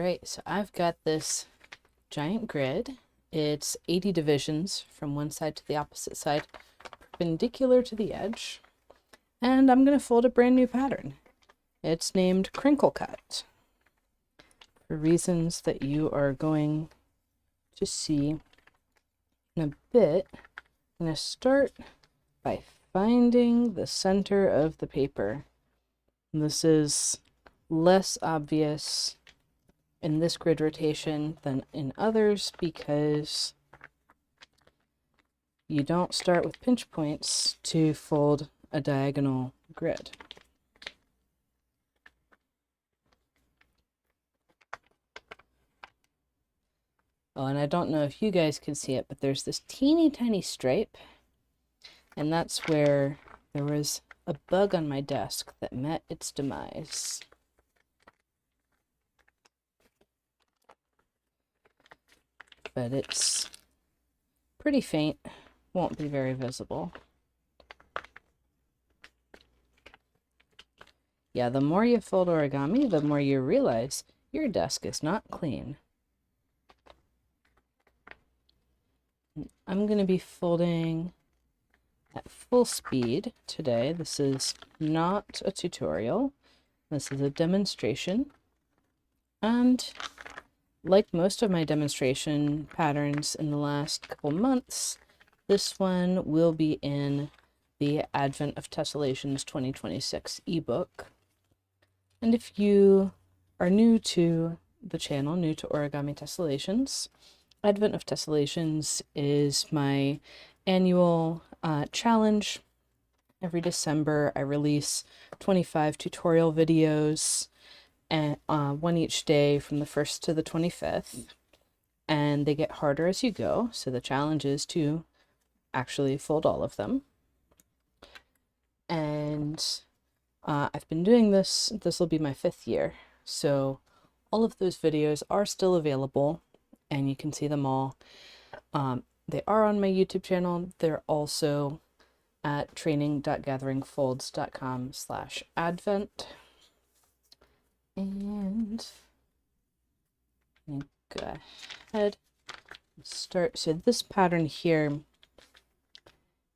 Alright, so I've got this giant grid. It's 80 divisions from one side to the opposite side, perpendicular to the edge. And I'm going to fold a brand new pattern. It's named Crinkle Cut, for reasons that you are going to see in a bit. I'm going to start by finding the center of the paper. This is less obvious in this grid rotation than in others because you don't start with pinch points to fold a diagonal grid. Oh, and I don't know if you guys can see it, but there's this teeny tiny stripe, and that's where there was a bug on my desk that met its demise. But it's pretty faint, won't be very visible. Yeah, the more you fold origami, the more you realize your desk is not clean. I'm going to be folding at full speed today. This is not a tutorial. This is a demonstration. And like most of my demonstration patterns in the last couple months, this one will be in the Advent of Tessellation's 2026 ebook. And if you are new to the channel, new to Origami Tessellations, Advent of Tessellations is my annual challenge. Every December I release 25 tutorial videos, and one each day from the 1st to the 25th, and they get harder as you go, so the challenge is to actually fold all of them. And I've been doing this will be my 5th year, so all of those videos are still available and you can see them all. They are on my YouTube channel. They're also at training.gatheringfolds.com/advent. And go ahead and start. So this pattern here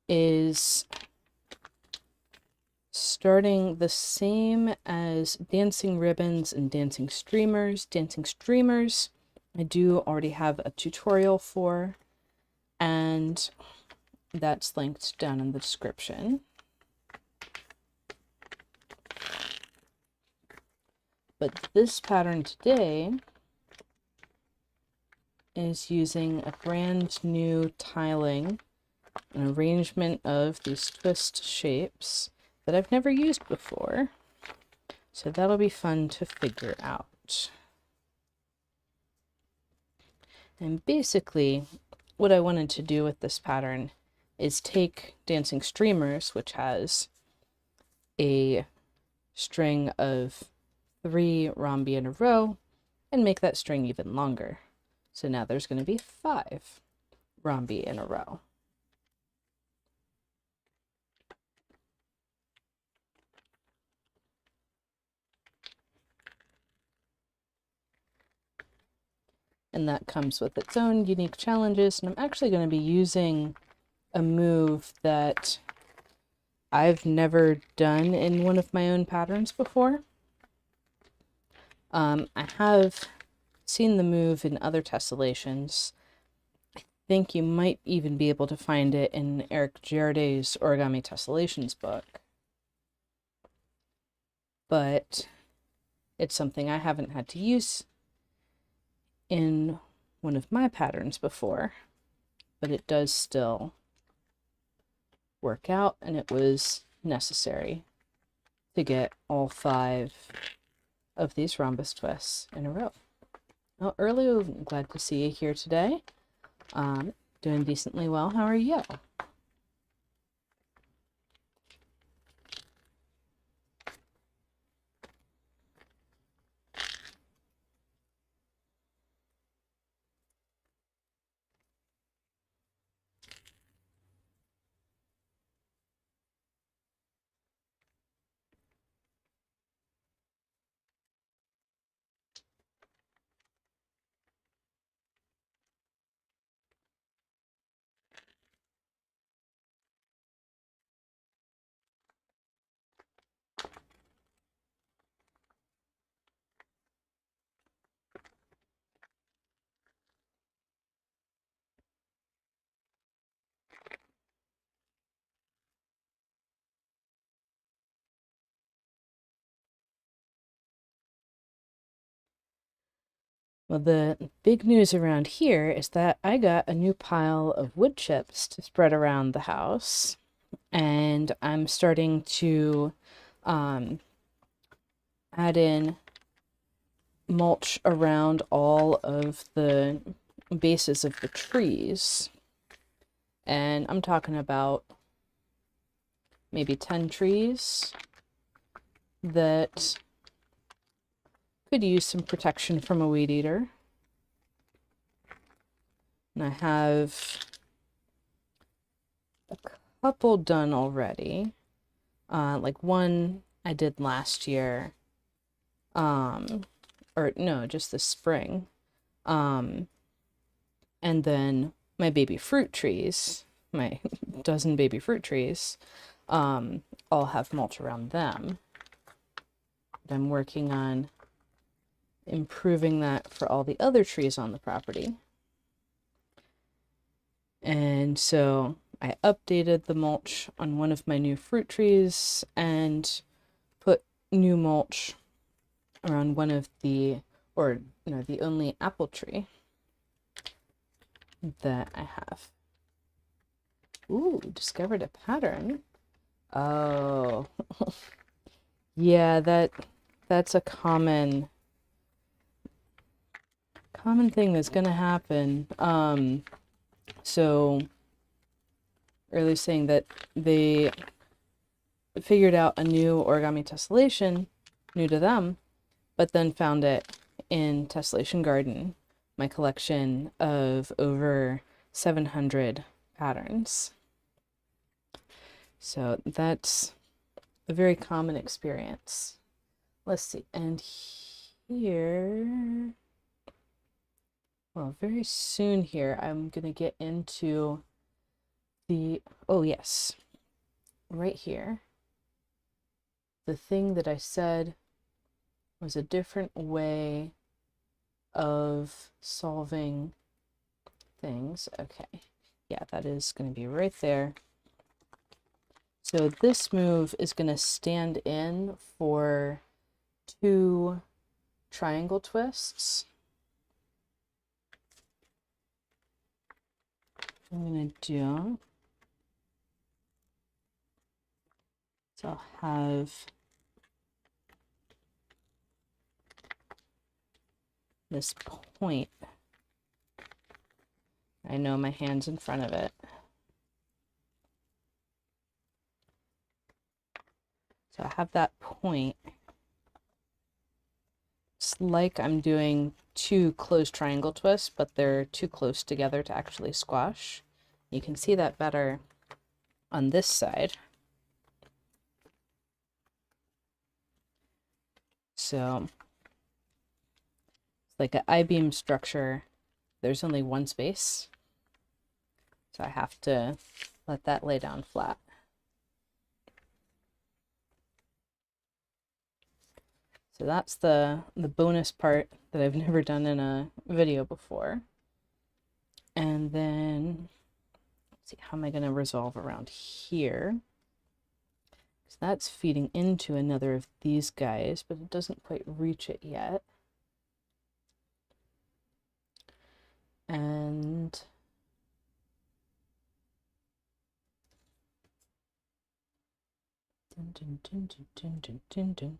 is starting the same as dancing ribbons and dancing streamers. Dancing streamers I do already have a tutorial for, and that's linked down in the description. But this pattern today is using a brand new tiling, an arrangement of these twist shapes that I've never used before. So that'll be fun to figure out. And basically, what I wanted to do with this pattern is take dancing streamers, which has a string of 3 rhombi in a row, and make that string even longer. So now there's going to be 5 rhombi in a row. And that comes with its own unique challenges. And I'm actually going to be using a move that I've never done in one of my own patterns before. I have seen the move in other tessellations. I think you might even be able to find it in Eric Giardet's Origami Tessellations book. But it's something I haven't had to use in one of my patterns before, but it does still work out, and it was necessary to get all 5 of these rhombus twists in a row. Well, early, I'm glad to see you here today. Doing decently well. How are you? Well, the big news around here is that I got a new pile of wood chips to spread around the house, and I'm starting to add in mulch around all of the bases of the trees. And I'm talking about maybe 10 trees that could use some protection from a weed eater. And I have a couple done already. Like one I did last year. Or no, just this spring. And then my baby fruit trees, my dozen baby fruit trees, all have mulch around them. But I'm working on improving that for all the other trees on the property. And so I updated the mulch on one of my new fruit trees and put new mulch around one of the, or no, the only apple tree that I have. Ooh, discovered a pattern. Oh, yeah, that's a common thing that's gonna happen. So earlier saying that they figured out a new origami tessellation, new to them, but then found it in Tessellation Garden, my collection of over 700 patterns. So that's a very common experience. Let's see, and here, well, very soon here, I'm gonna get into the, oh yes, right here, the thing that I said was a different way of solving things. Okay, yeah, that is going to be right there. So this move is going to stand in for 2 triangle twists. I'm going to do, so I'll have this point. I know my hand's in front of it. So I have that point. It's like I'm doing 2 closed triangle twists, but they're too close together to actually squash. You can see that better on this side. So it's like an I-beam structure. There's only one space. So I have to let that lay down flat. So that's the bonus part that I've never done in a video before. And then, let's see, how am I going to resolve around here? Because that's feeding into another of these guys, but it doesn't quite reach it yet. And dun, dun, dun, dun, dun, dun, dun, dun.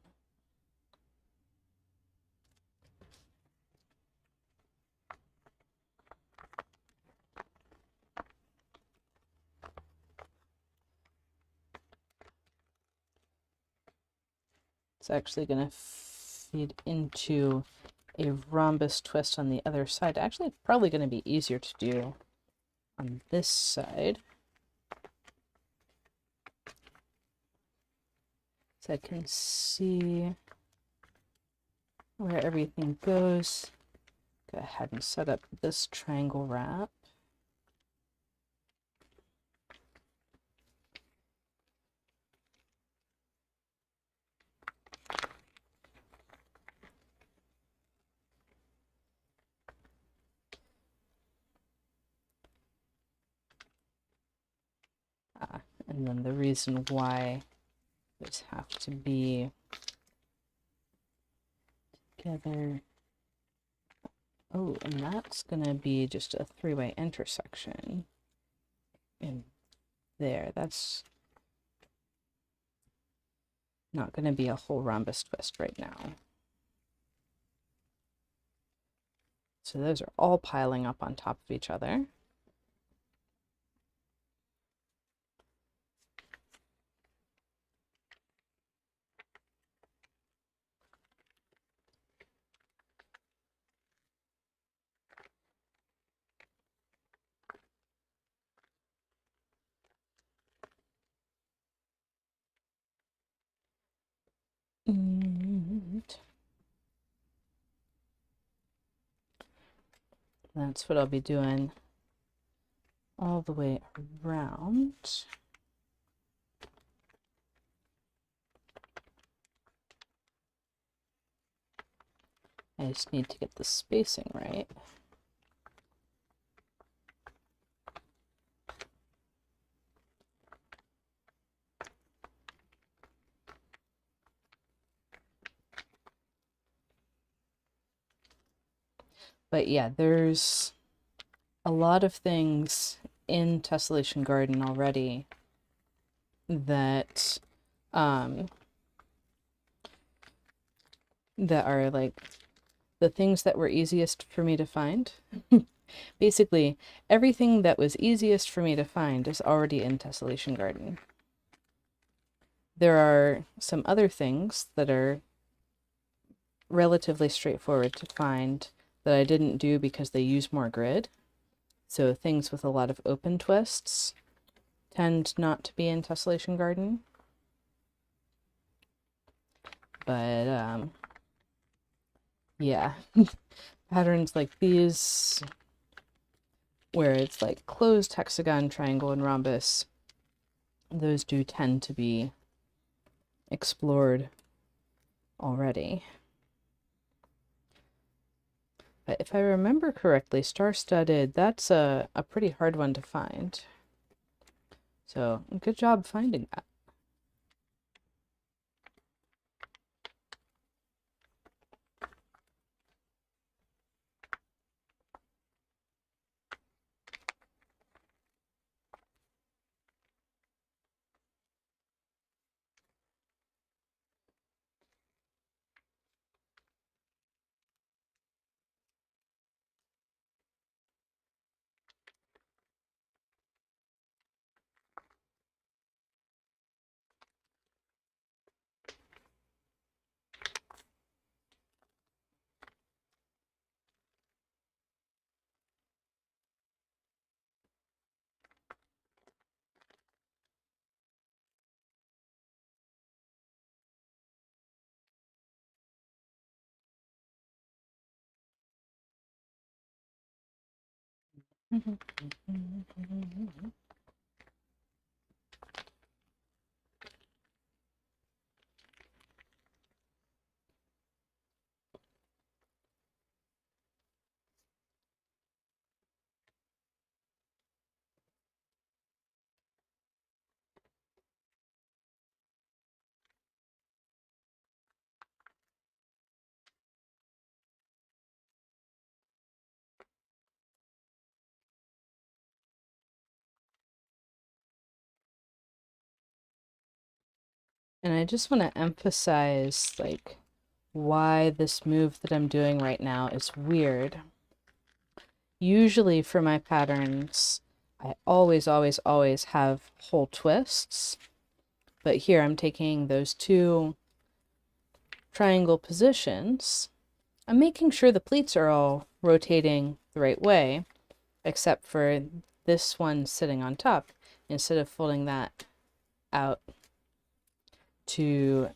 It's actually going to feed into a rhombus twist on the other side. Actually, it's probably going to be easier to do on this side. So I can see where everything goes. Go ahead and set up this triangle wrap. And then the reason why these have to be together Oh, and that's gonna be just a three-way intersection in there. That's not gonna be a whole rhombus twist right now. So those are all piling up on top of each other. And that's what I'll be doing all the way around. I just need to get the spacing right. But yeah, there's a lot of things in Tessellation Garden already that that are like the things that were easiest for me to find. Basically, everything that was easiest for me to find is already in Tessellation Garden. There are some other things that are relatively straightforward to find that I didn't do because they use more grid. So things with a lot of open twists tend not to be in Tessellation Garden. But yeah, patterns like these, where it's like closed hexagon, triangle, and rhombus, those do tend to be explored already. But if I remember correctly, star-studded, that's a pretty hard one to find. So good job finding that. And I just want to emphasize, like, why this move that I'm doing right now is weird. Usually for my patterns, I always, always, always have whole twists. But here I'm taking those two triangle positions. I'm making sure the pleats are all rotating the right way, except for this one sitting on top. Instead of folding that out to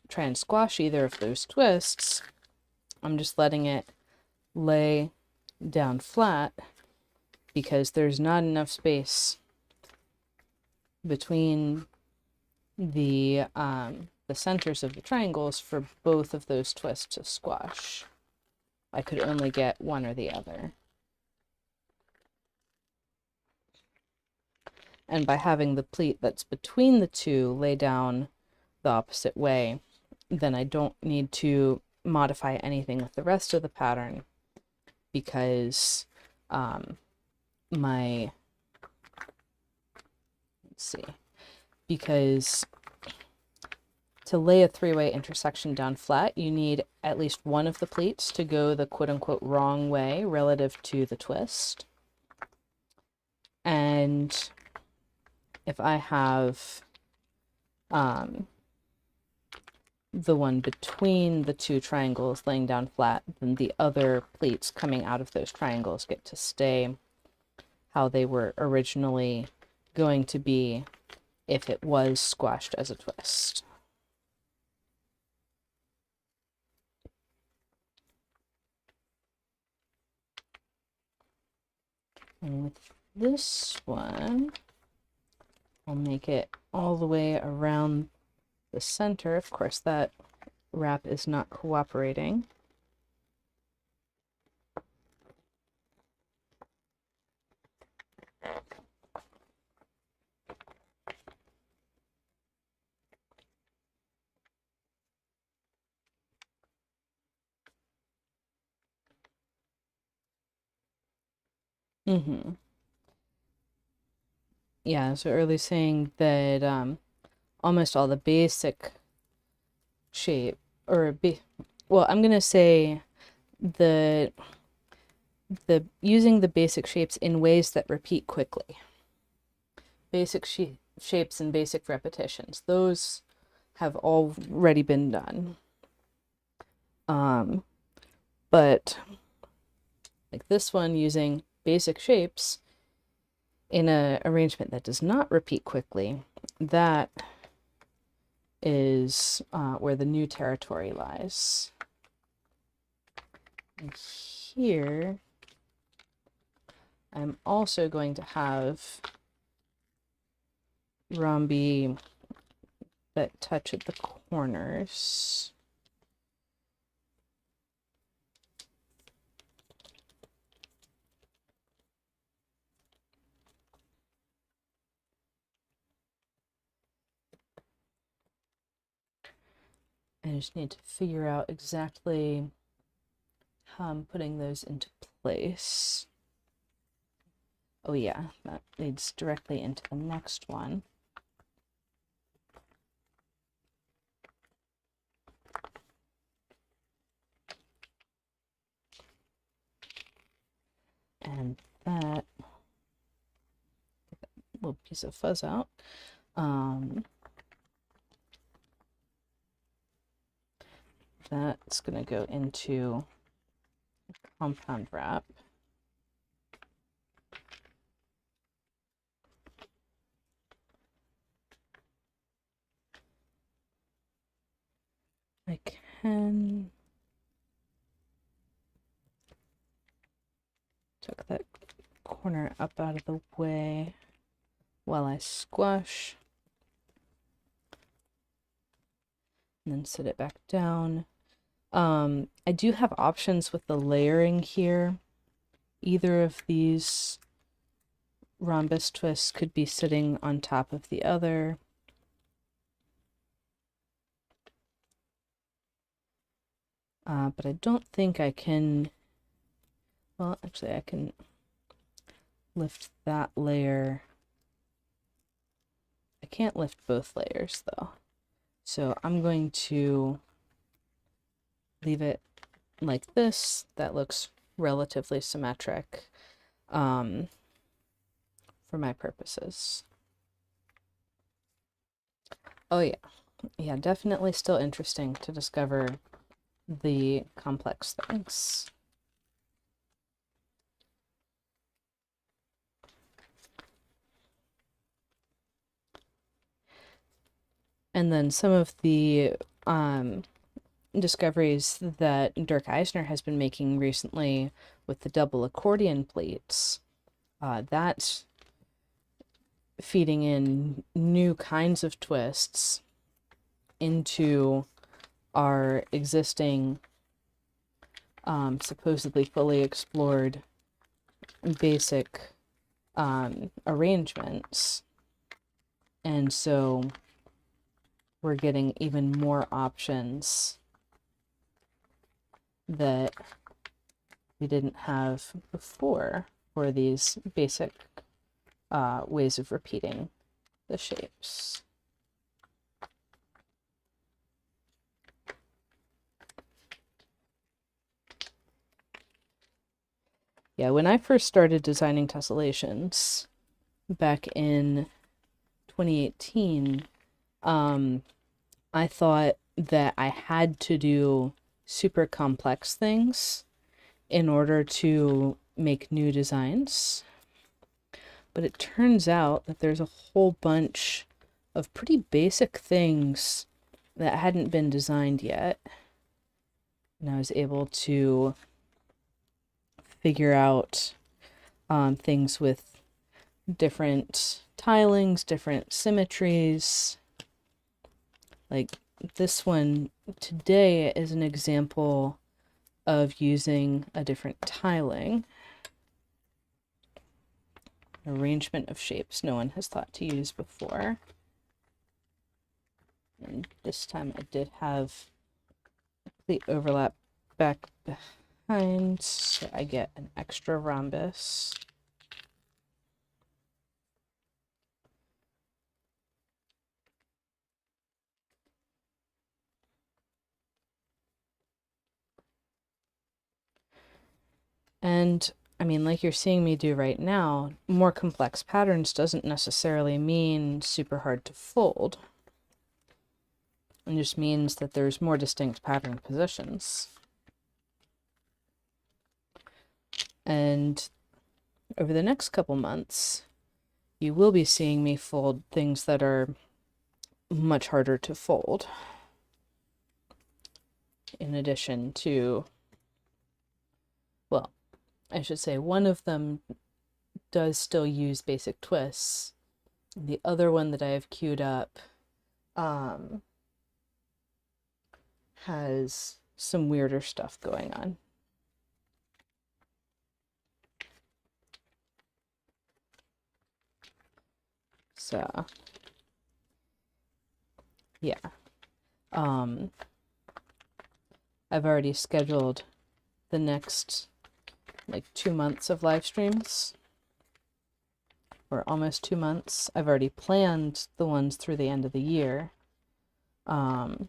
try and squash either of those twists, I'm just letting it lay down flat because there's not enough space between the centers of the triangles for both of those twists to squash. I could only get one or the other. And by having the pleat that's between the two lay down the opposite way, then I don't need to modify anything with the rest of the pattern because because to lay a three-way intersection down flat, you need at least one of the pleats to go the quote-unquote wrong way relative to the twist. And if I have the one between the two triangles laying down flat, then the other pleats coming out of those triangles get to stay how they were originally going to be if it was squashed as a twist. And with this one, I'll make it all the way around the center. Of course, that wrap is not cooperating. Yeah, so earlier saying that almost all the basic shape, well, I'm gonna say the using the basic shapes in ways that repeat quickly. Basic shapes and basic repetitions, those have already been done. But like this one, using basic shapes in an arrangement that does not repeat quickly, that is where the new territory lies. And here, I'm also going to have rhombi that touch at the corners. I just need to figure out exactly how I'm putting those into place. Oh yeah, that leads directly into the next one. And that, get that little piece of fuzz out. That's going to go into compound wrap. I can tuck that corner up out of the way while I squash, and then sit it back down. I do have options with the layering here. Either of these rhombus twists could be sitting on top of the other. But I don't think I can, well, actually I can lift that layer. I can't lift both layers though. So I'm going to leave it like this. That looks relatively symmetric for my purposes. Oh yeah, yeah, definitely still interesting to discover the complex things. And then some of the discoveries that Dirk Eisner has been making recently with the double accordion pleats, that's feeding in new kinds of twists into our existing supposedly fully explored basic arrangements. And so we're getting even more options that we didn't have before for these basic ways of repeating the shapes. Yeah, when I first started designing tessellations back in 2018, I thought that I had to do super complex things in order to make new designs. But it turns out that there's a whole bunch of pretty basic things that hadn't been designed yet. And I was able to figure out things with different tilings, different symmetries. Like this one today is an example of using a different tiling. Arrangement of shapes no one has thought to use before. And this time I did have the overlap back behind, so I get an extra rhombus. And I mean, like you're seeing me do right now, more complex patterns doesn't necessarily mean super hard to fold. It just means that there's more distinct pattern positions. And over the next couple months, you will be seeing me fold things that are much harder to fold. In addition to, well, I should say one of them does still use basic twists. The other one that I have queued up has some weirder stuff going on. So, yeah. I've already scheduled the next like 2 months of live streams, or almost 2 months. I've already planned the ones through the end of the year. And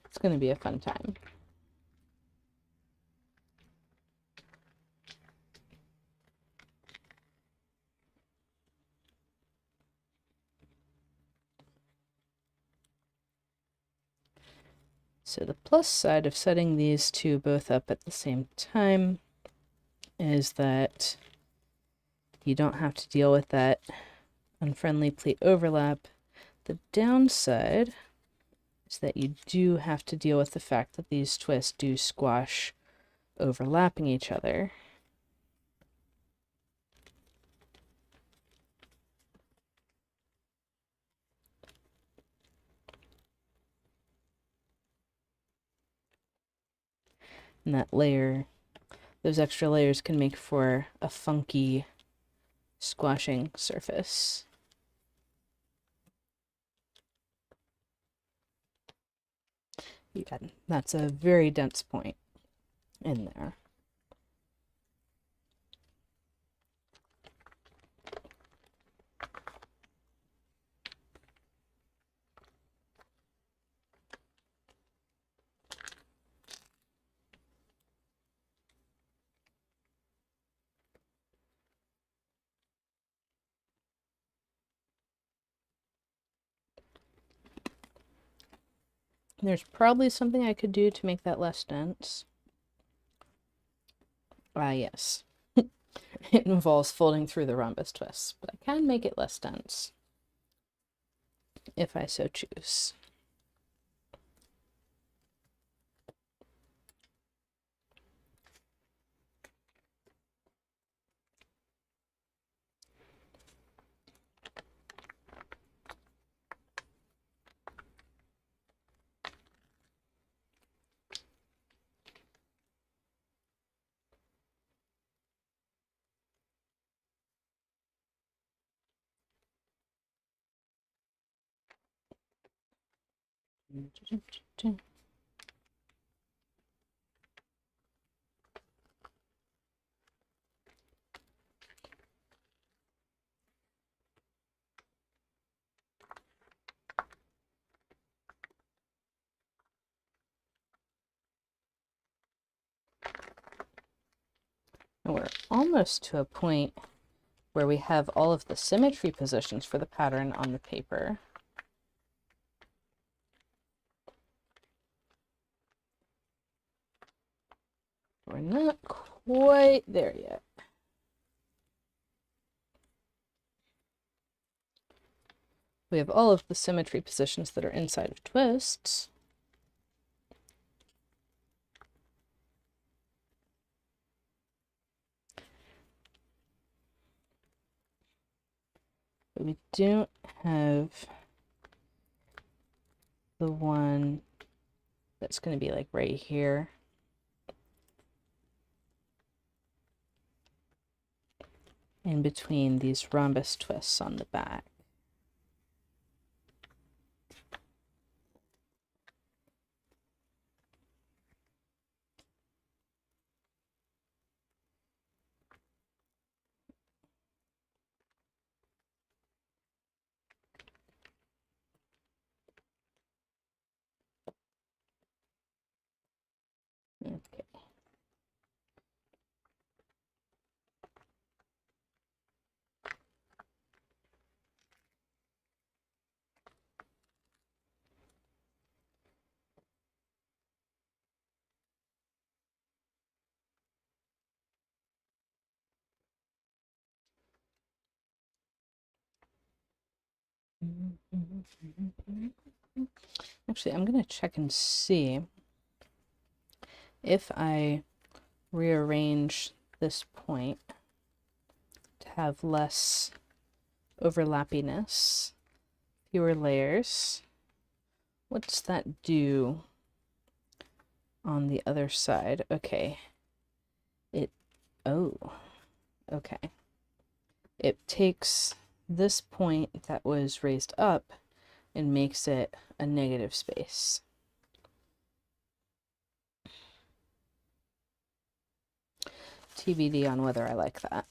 it's going to be a fun time. So the plus side of setting these two both up at the same time is that you don't have to deal with that unfriendly pleat overlap. The downside is that you do have to deal with the fact that these twists do squash overlapping each other. And that layer, those extra layers can make for a funky squashing surface. Yeah, that's a very dense point in there. There's probably something I could do to make that less dense. Yes. It involves folding through the rhombus twists, but I can make it less dense if I so choose. And we're almost to a point where we have all of the symmetry positions for the pattern on the paper. We're not quite there yet. We have all of the symmetry positions that are inside of twists. But we don't have the one that's going to be like right here. In between these rhombus twists on the back. Okay. Actually, I'm going to check and see if I rearrange this point to have less overlappiness, fewer layers. What does that do on the other side? Okay. Oh, okay. It takes this point that was raised up and makes it a negative space. TBD on whether I like that.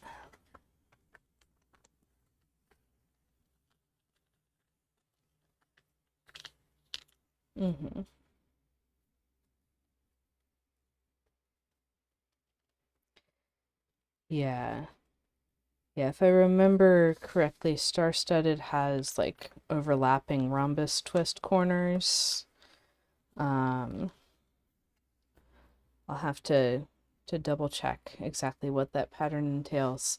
Yeah. Yeah, if I remember correctly, star-studded has like overlapping rhombus twist corners. I'll have to double check exactly what that pattern entails.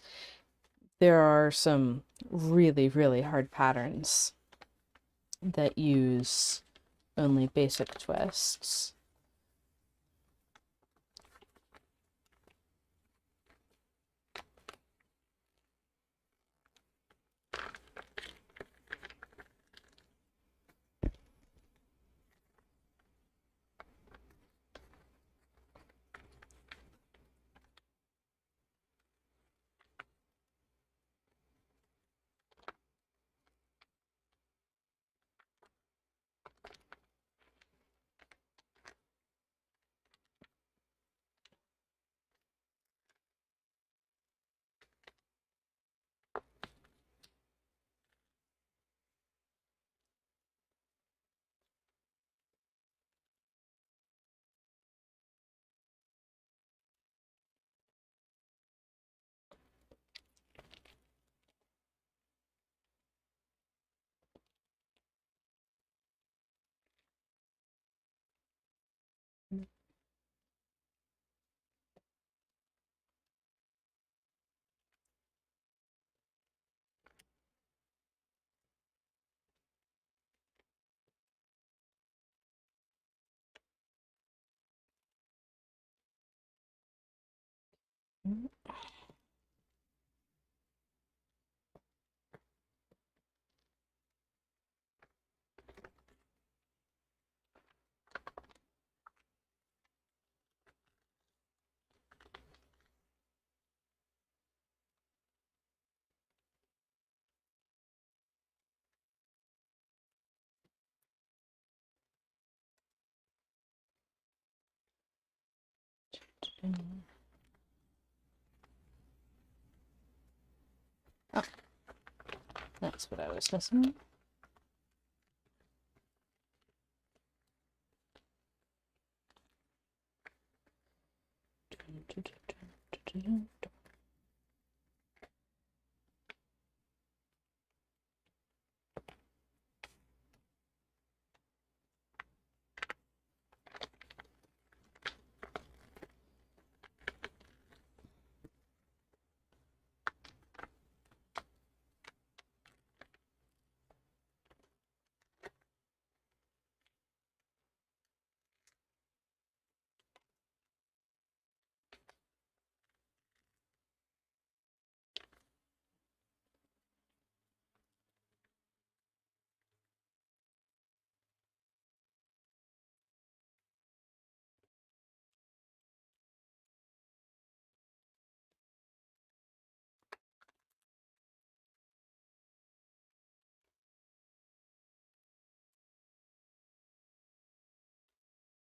There are some really, really hard patterns that use only basic twists. Oh, that's what I was missing.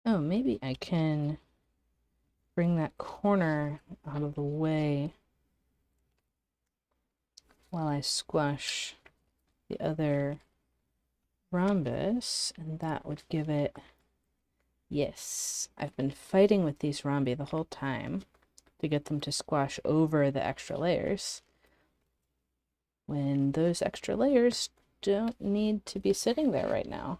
Oh, maybe I can bring that corner out of the way while I squash the other rhombus, and that would give it... Yes, I've been fighting with these rhombi the whole time to get them to squash over the extra layers, when those extra layers don't need to be sitting there right now.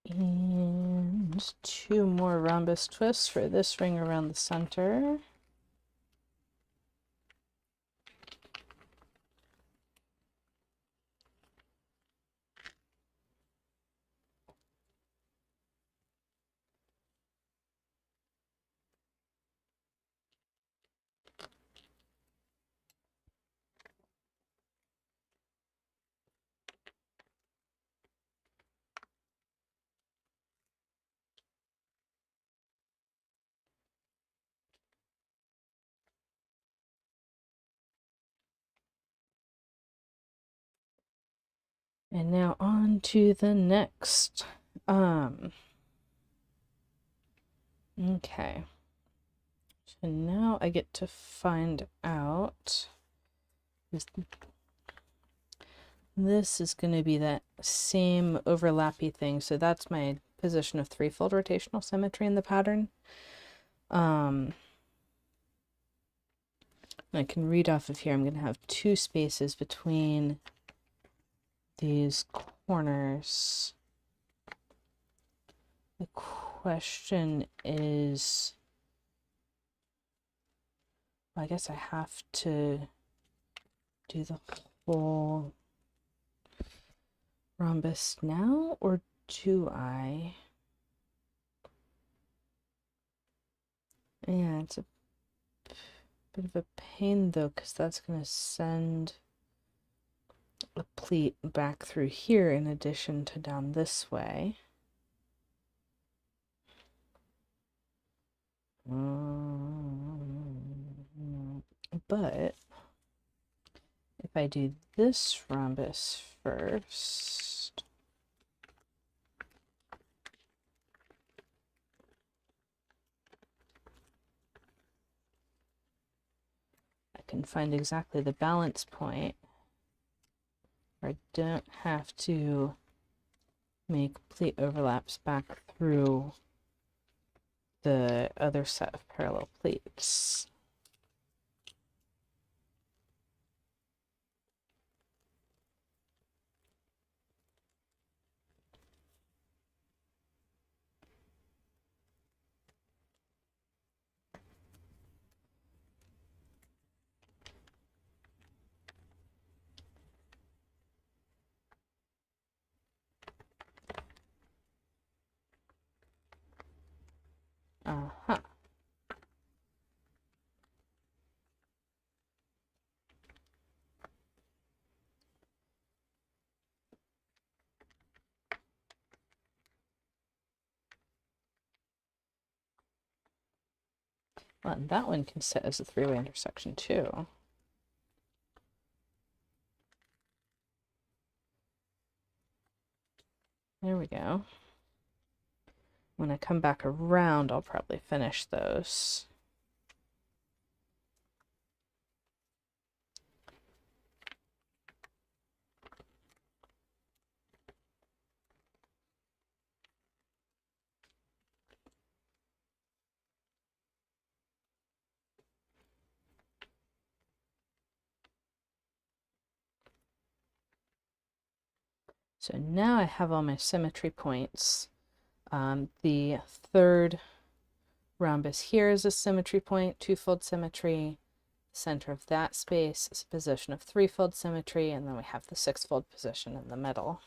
And 2 more rhombus twists for this ring around the center. And now on to the next. Okay. So now I get to find out, this is going to be that same overlappy thing. So that's my position of 3-fold rotational symmetry in the pattern. I can read off of here, I'm going to have 2 spaces between these corners. The question is, I guess I have to do the whole rhombus now, or do I? Yeah, it's a bit of a pain though, because that's going to send a pleat back through here in addition to down this way. But if I do this rhombus first, I can find exactly the balance point where I don't have to make pleat overlaps back through the other set of parallel pleats. Uh-huh. Well, and that one can sit as a 3-way intersection too. There we go. When I come back around, I'll probably finish those. So now I have all my symmetry points. The 3rd rhombus here is a symmetry point, 2-fold symmetry. center of that space is a position of threefold symmetry, and then we have the sixfold position in the middle.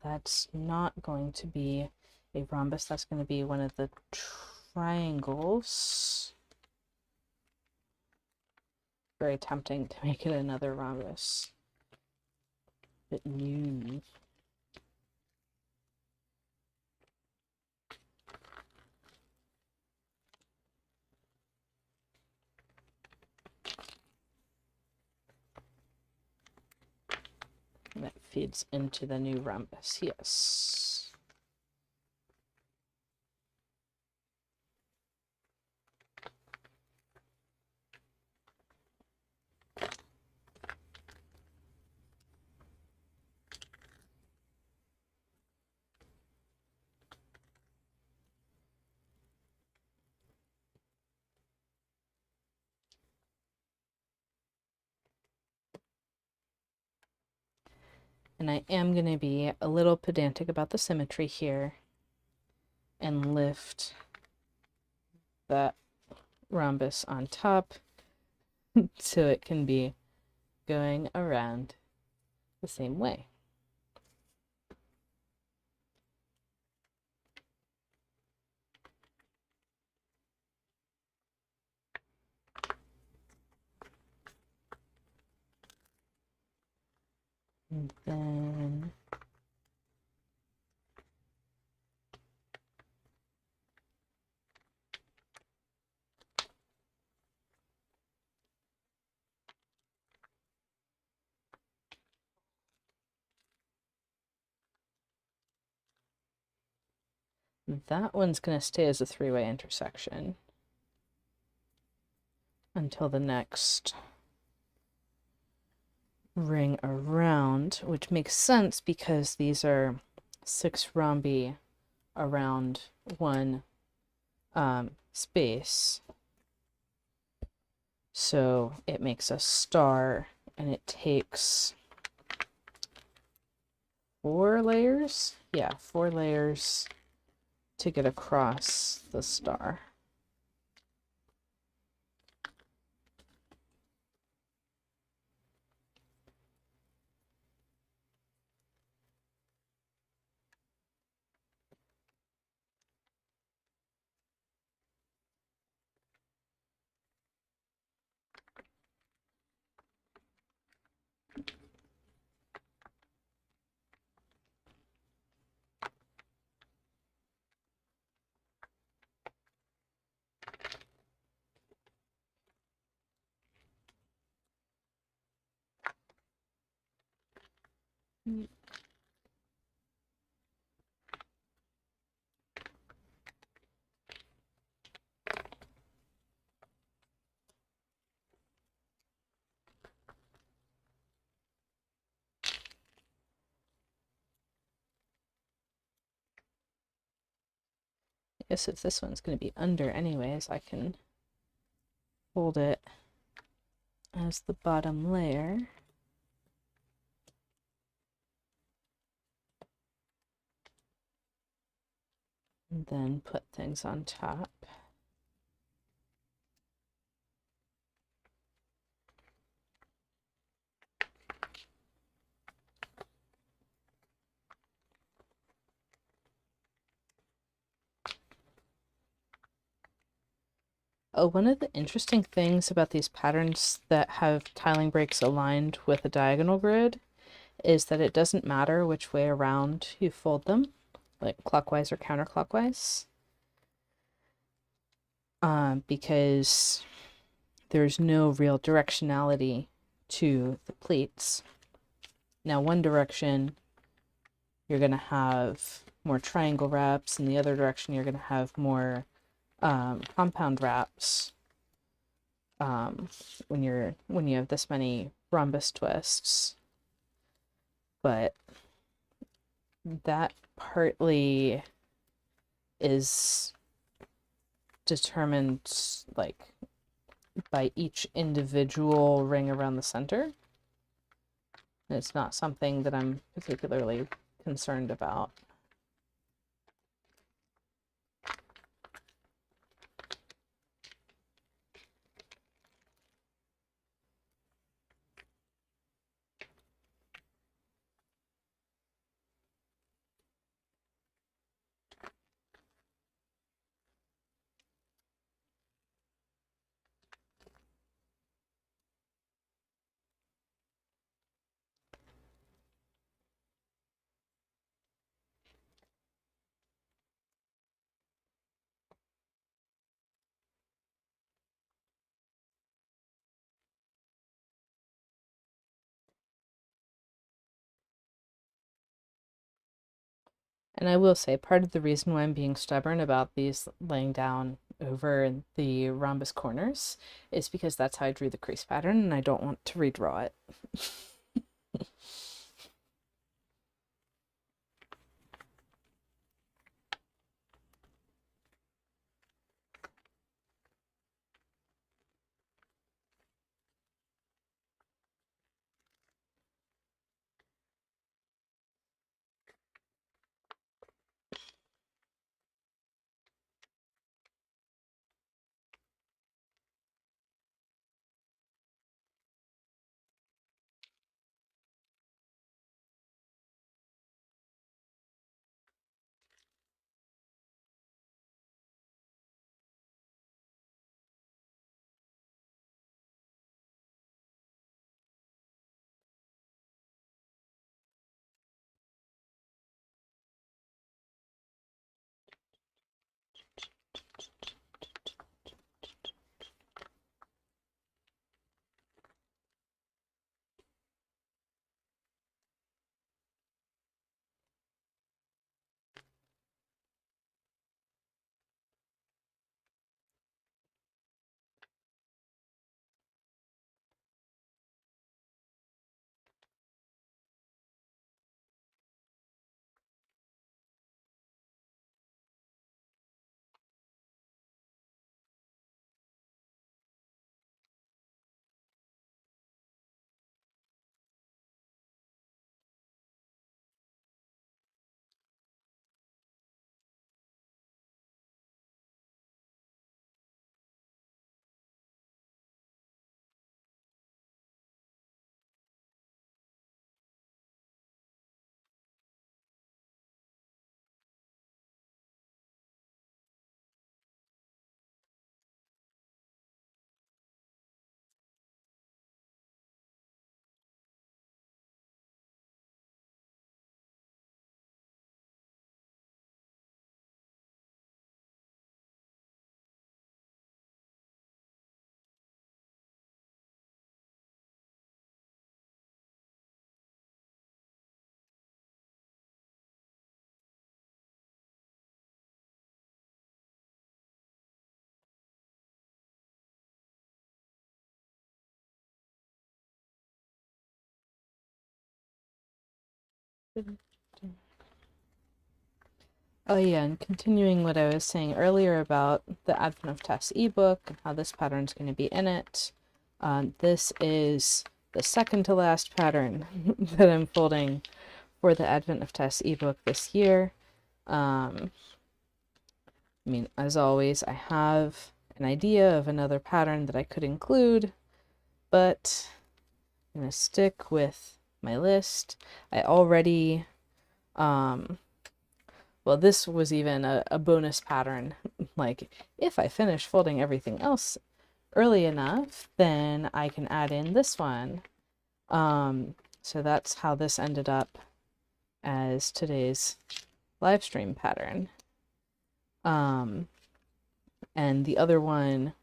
That's not going to be a rhombus. That's going to be one of the triangles. Very tempting to make it another rhombus. But new. That feeds into the new rhombus, yes. And I am going to be a little pedantic about the symmetry here and lift that rhombus on top so it can be going around the same way. And then that one's going to stay as a three-way intersection until the next ring around, which makes sense because these are 6 rhombi around one space. So it makes a star, and it takes 4 layers? Yeah, 4 layers to get across the star. I guess if this one's going to be under anyways, I can hold it as the bottom layer. And then put things on top. Oh, one of the interesting things about these patterns that have tiling breaks aligned with a diagonal grid is that it doesn't matter which way around you fold them, like clockwise or counterclockwise, because there's no real directionality to the pleats. Now, one direction you're going to have more triangle wraps, and the other direction you're going to have more compound wraps when you have this many rhombus twists. But that partly is determined like by each individual ring around the center. And it's not something that I'm particularly concerned about. And I will say, part of the reason why I'm being stubborn about these laying down over the rhombus corners is because that's how I drew the crease pattern, and I don't want to redraw it. Oh yeah, and continuing what I was saying earlier about the Advent of Tess ebook and how this pattern is going to be in it. This is the second to last pattern that I'm folding for the Advent of Tess ebook this year. I mean, as always, I have an idea of another pattern that I could include, but I'm going to stick with my list. I already, well, this was even a bonus pattern. Like, if I finish folding everything else early enough, then I can add in this one. So that's how this ended up as today's live stream pattern. And the other one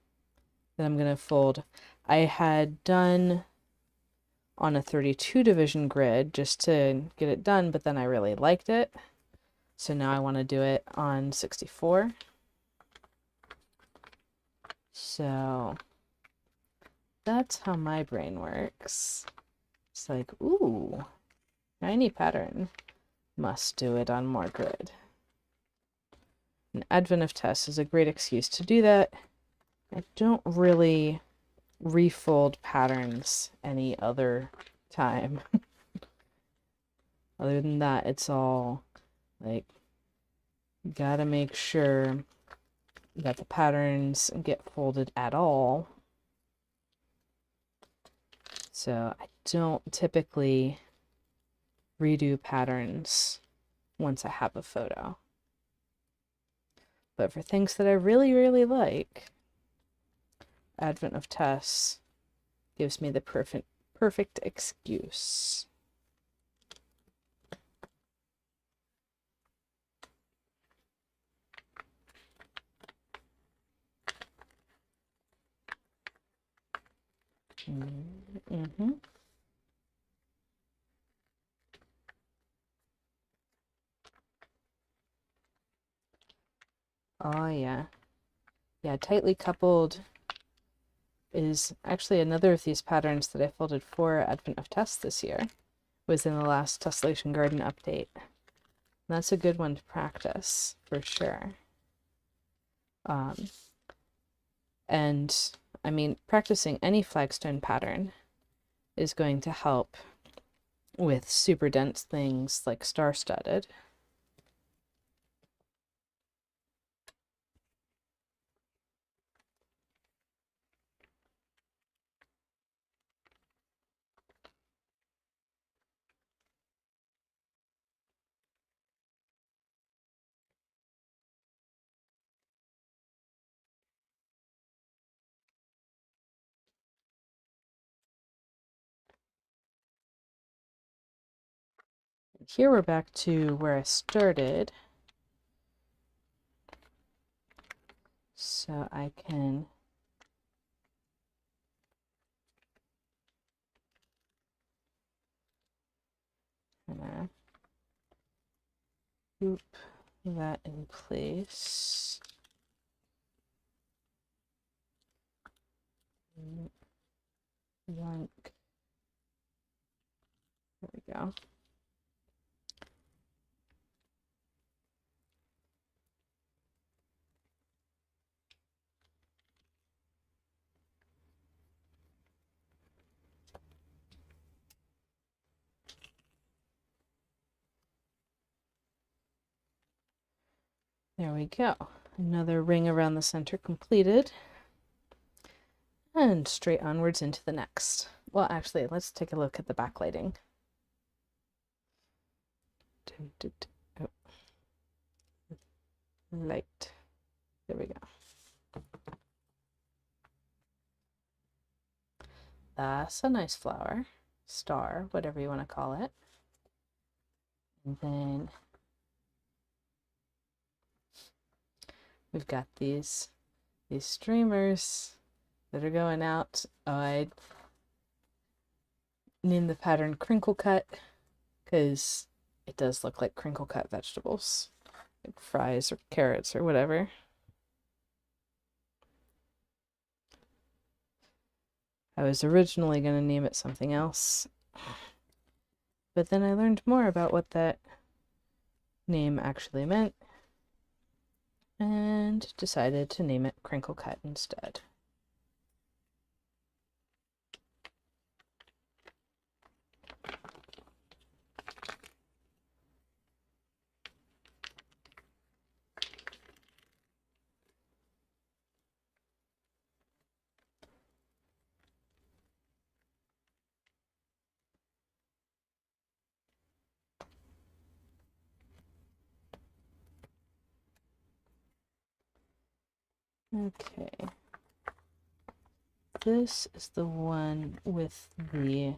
that I'm going to fold, I had done on a 32 division grid just to get it done, but then I really liked it. So now I want to do it on 64. So that's how my brain works. It's like, ooh, shiny pattern. Must do it on more grid. And Advent of Tess is a great excuse to do that. I don't really refold patterns any other time. Other than that, it's all like, gotta make sure that the patterns get folded at all. So I don't typically redo patterns once I have a photo. But for things that I really, really like, Advent of Tess gives me the perfect excuse. Mm-hmm. Oh, yeah. Yeah, tightly coupled is actually another of these patterns that I folded for Advent of Tess this year. Was in the last Tessellation Garden update. That's a good one to practice, for sure. And, I mean, practicing any flagstone pattern is going to help with super dense things like star-studded. Here we're back to where I started. So I can loop that in place. Yoink. There we go. There we go. Another ring around the center completed. And straight onwards into the next. Well, actually, let's take a look at the backlighting. Oh. Light. There we go. That's a nice flower. Star, whatever you want to call it. And then we've got these streamers that are going out. Oh, I named the pattern Crinkle Cut because it does look like crinkle cut vegetables, like fries or carrots or whatever. I was originally going to name it something else, but then I learned more about what that name actually meant and decided to name it Crinkle Cut instead. Okay, this is the one with the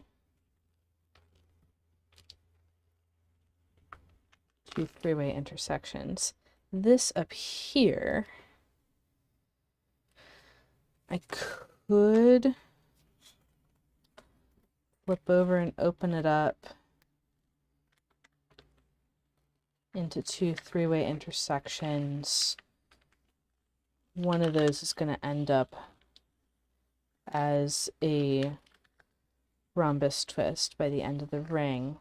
two three-way intersections. This up here, I could flip over and open it up into two three-way intersections. One of those is going to end up as a rhombus twist by the end of the ring.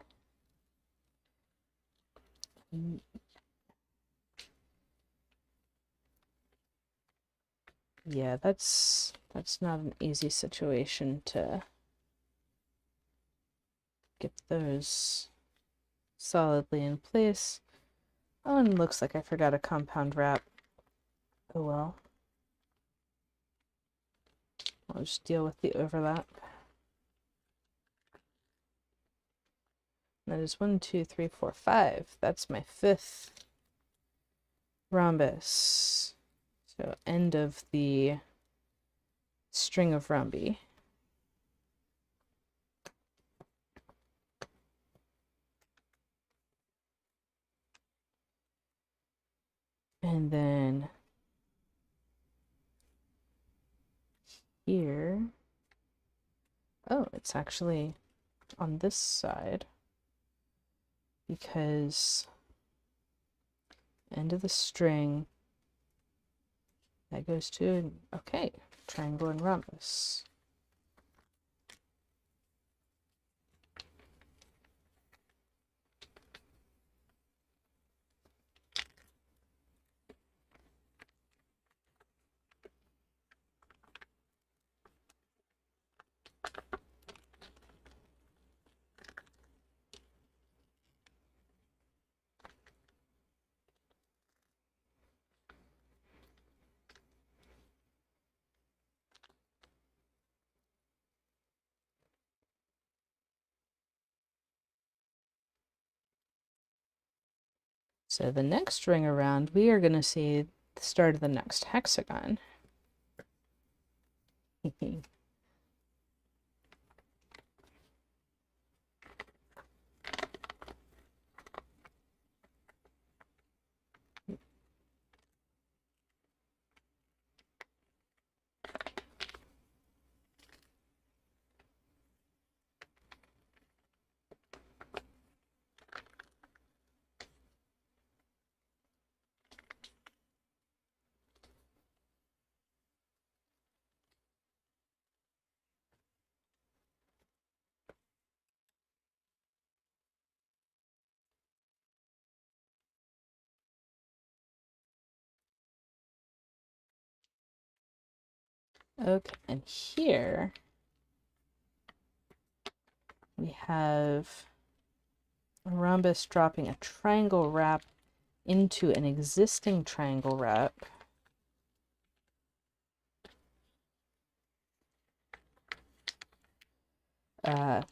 Yeah, that's not an easy situation to get those solidly in place. Oh, and looks like I forgot a compound wrap. Oh well. I'll just deal with the overlap. That is 1, 2, 3, 4, 5. That's my 5th rhombus. So end of the string of rhombi. And then here, oh, it's actually on this side because end of the string That goes to, okay, triangle and rhombus. So the next ring around, we are going to see the start of the next hexagon. Okay, and here we have a rhombus dropping a triangle wrap into an existing triangle wrap. A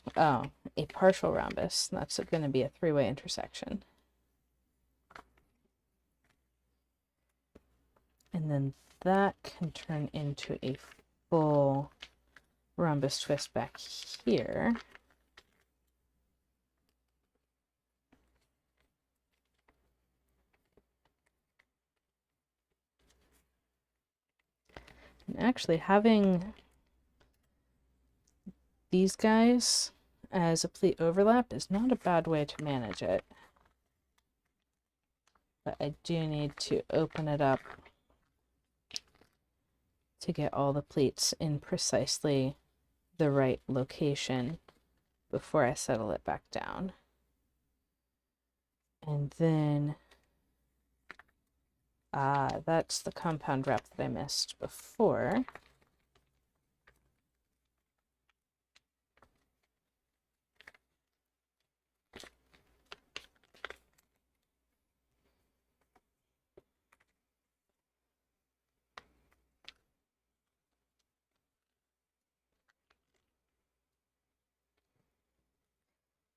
partial rhombus. That's going to be a three-way intersection. And then that can turn into a full rhombus twist back here. And actually having these guys as a pleat overlap is not a bad way to manage it. But I do need to open it up to get all the pleats in precisely the right location before I settle it back down. And then, that's the compound wrap that I missed before.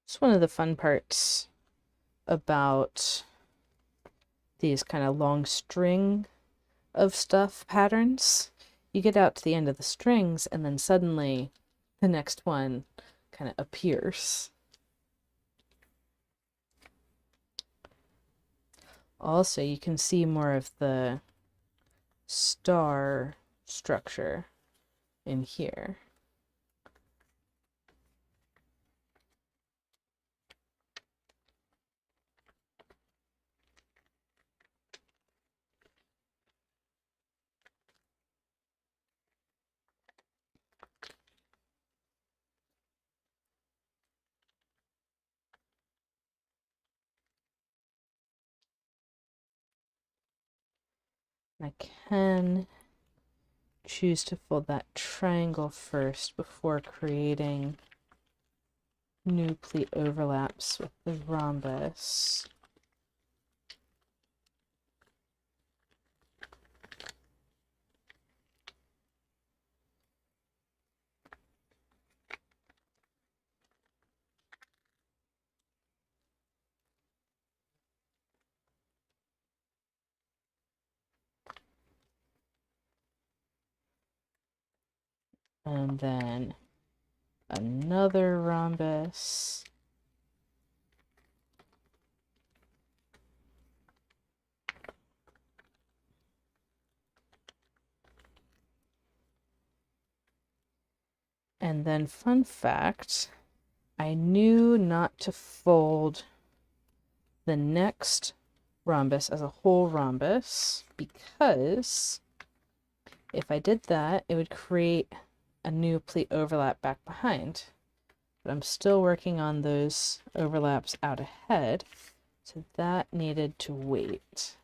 It's one of the fun parts about these kind of long string of stuff patterns. You get out to the end of the strings and then suddenly the next one kind of appears. Also, you can see more of the star structure in here. I can choose to fold that triangle first before creating new pleat overlaps with the rhombus. And then another rhombus. And then, fun fact, I knew not to fold the next rhombus as a whole rhombus because If I did that, it would create a new pleat overlap back behind. But I'm still working on those overlaps out ahead, so that needed to wait.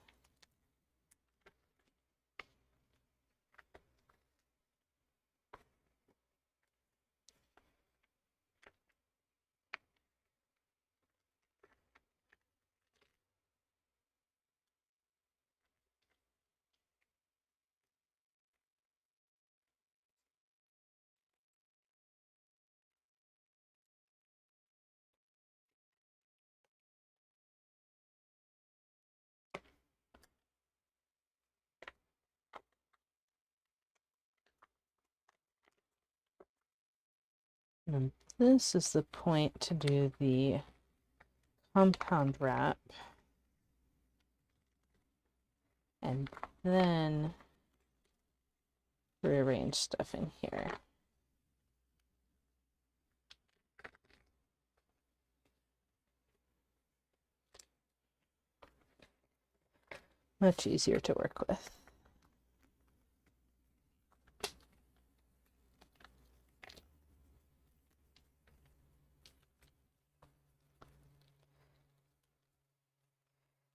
And this is the point to do the compound wrap, and then rearrange stuff in here. Much easier to work with.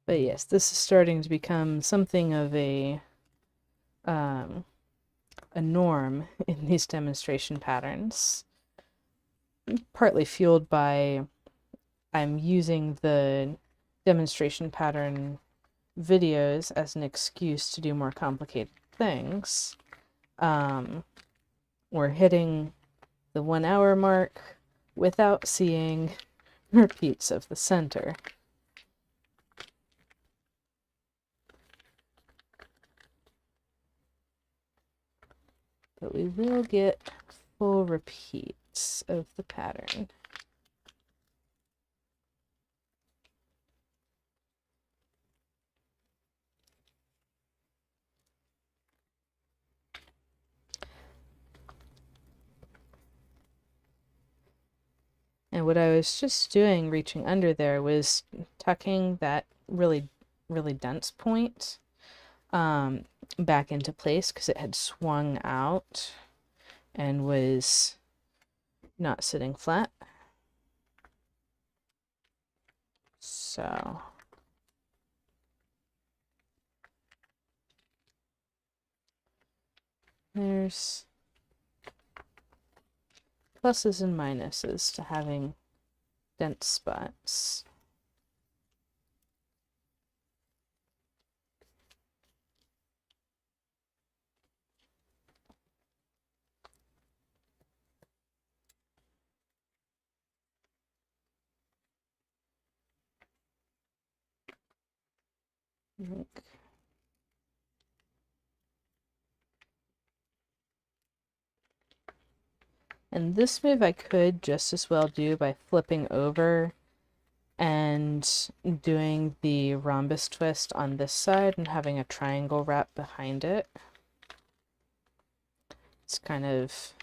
But yes, this is starting to become something of a norm in these demonstration patterns, partly fueled by I'm using the demonstration pattern videos as an excuse to do more complicated things. We're hitting the 1 hour mark without seeing repeats of the center. But we will get full repeats of the pattern. And what I was just doing, reaching under there, was tucking that really, really dense point back into place because it had swung out and was not sitting flat. So there's pluses and minuses to having dense spots. And this move I could just as well do by flipping over and doing the rhombus twist on this side and having a triangle wrap behind it. It's kind of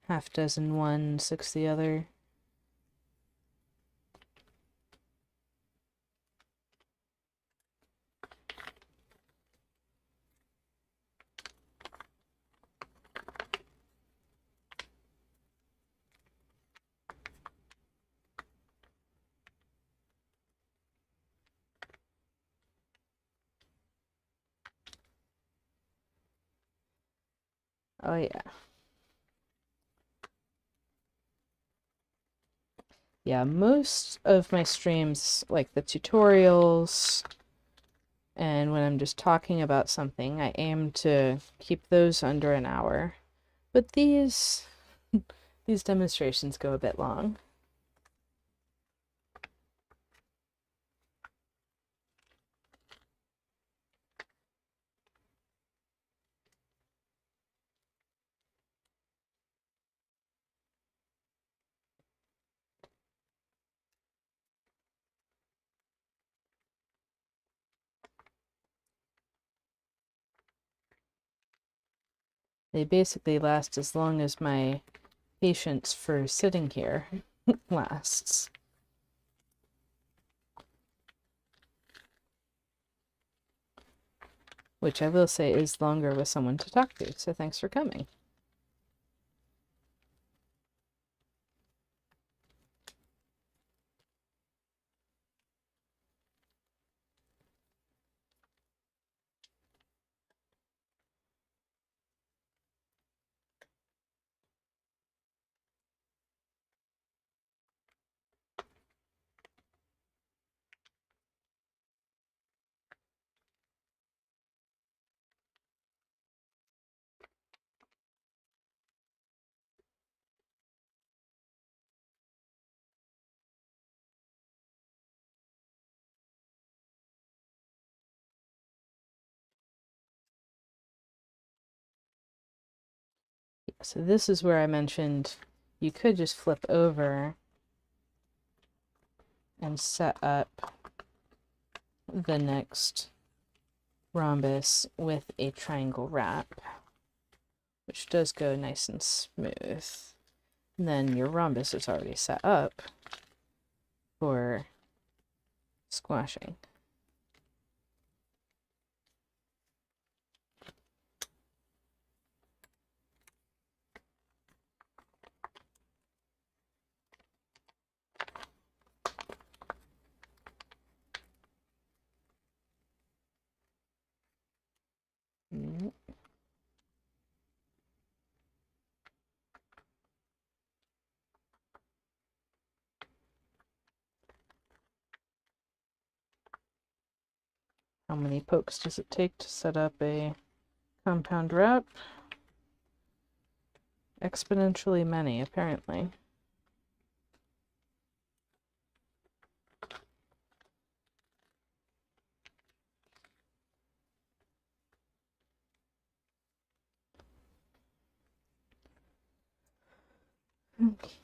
half dozen one, six the other. Oh yeah. Yeah, most of my streams, like the tutorials, and when I'm just talking about something, I aim to keep those under an hour. But these demonstrations go a bit long. They basically last as long as my patience for sitting here lasts. which I will say is longer with someone to talk to. So thanks for coming. So this is where I mentioned you could just flip over and set up the next rhombus with a triangle wrap, which does go nice and smooth. And then your rhombus is already set up for squashing. How many pokes does it take to set up a compound wrap? Exponentially many, apparently. Okay.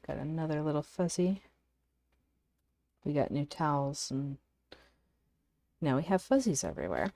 Got another little fuzzy. We got new towels, and now we have fuzzies everywhere.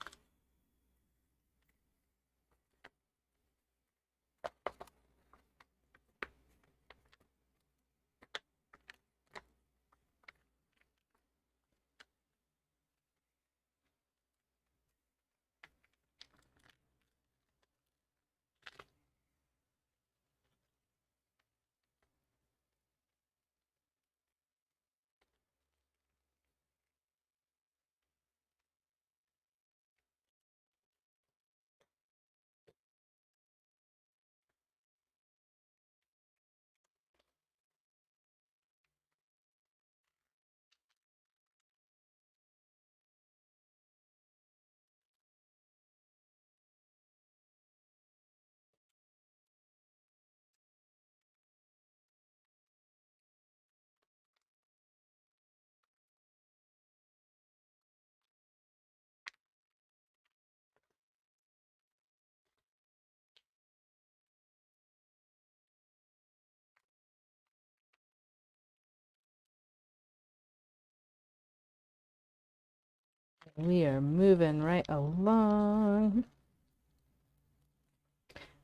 We are moving right along.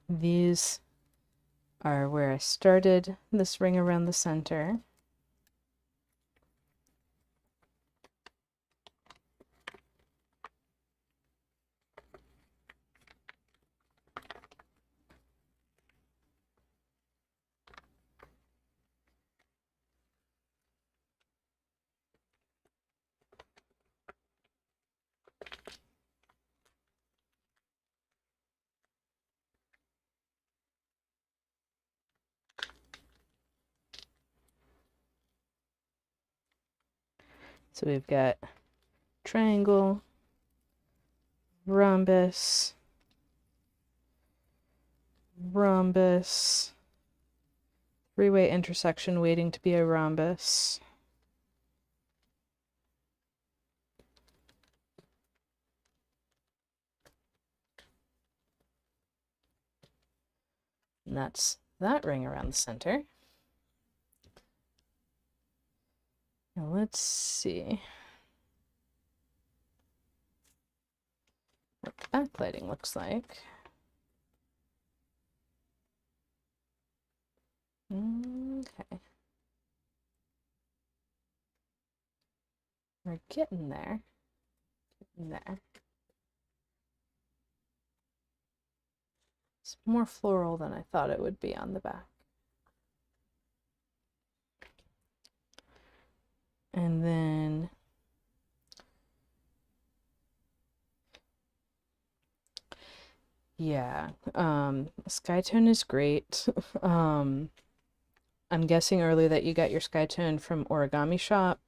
These are where I started this ring around the center. So we've got triangle, rhombus, rhombus, three-way intersection waiting to be a rhombus. And that's that ring around the center. Now let's see what the backlighting looks like. Okay. We're getting there. Getting there. It's more floral than I thought it would be on the back. And then yeah, sky tone is great. I'm guessing earlier that you got your sky tone from Origami Shop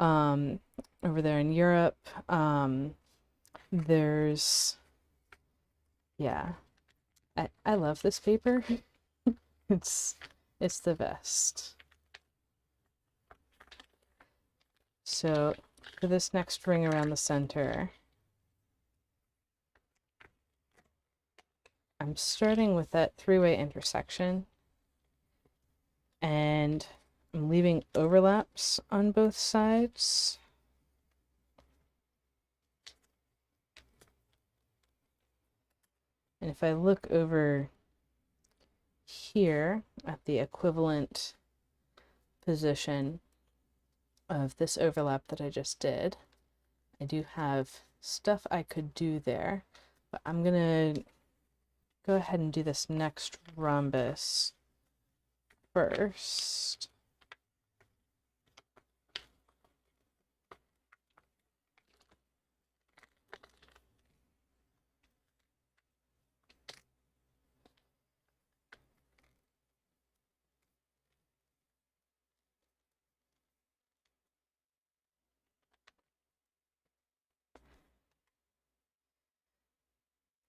over there in Europe. There's yeah, I love this paper. It's the best. So for this next ring around the center, I'm starting with that three-way intersection, and I'm leaving overlaps on both sides. And if I look over here at the equivalent position of this overlap that I just did, I do have stuff I could do there, but I'm gonna go ahead and do this next rhombus first.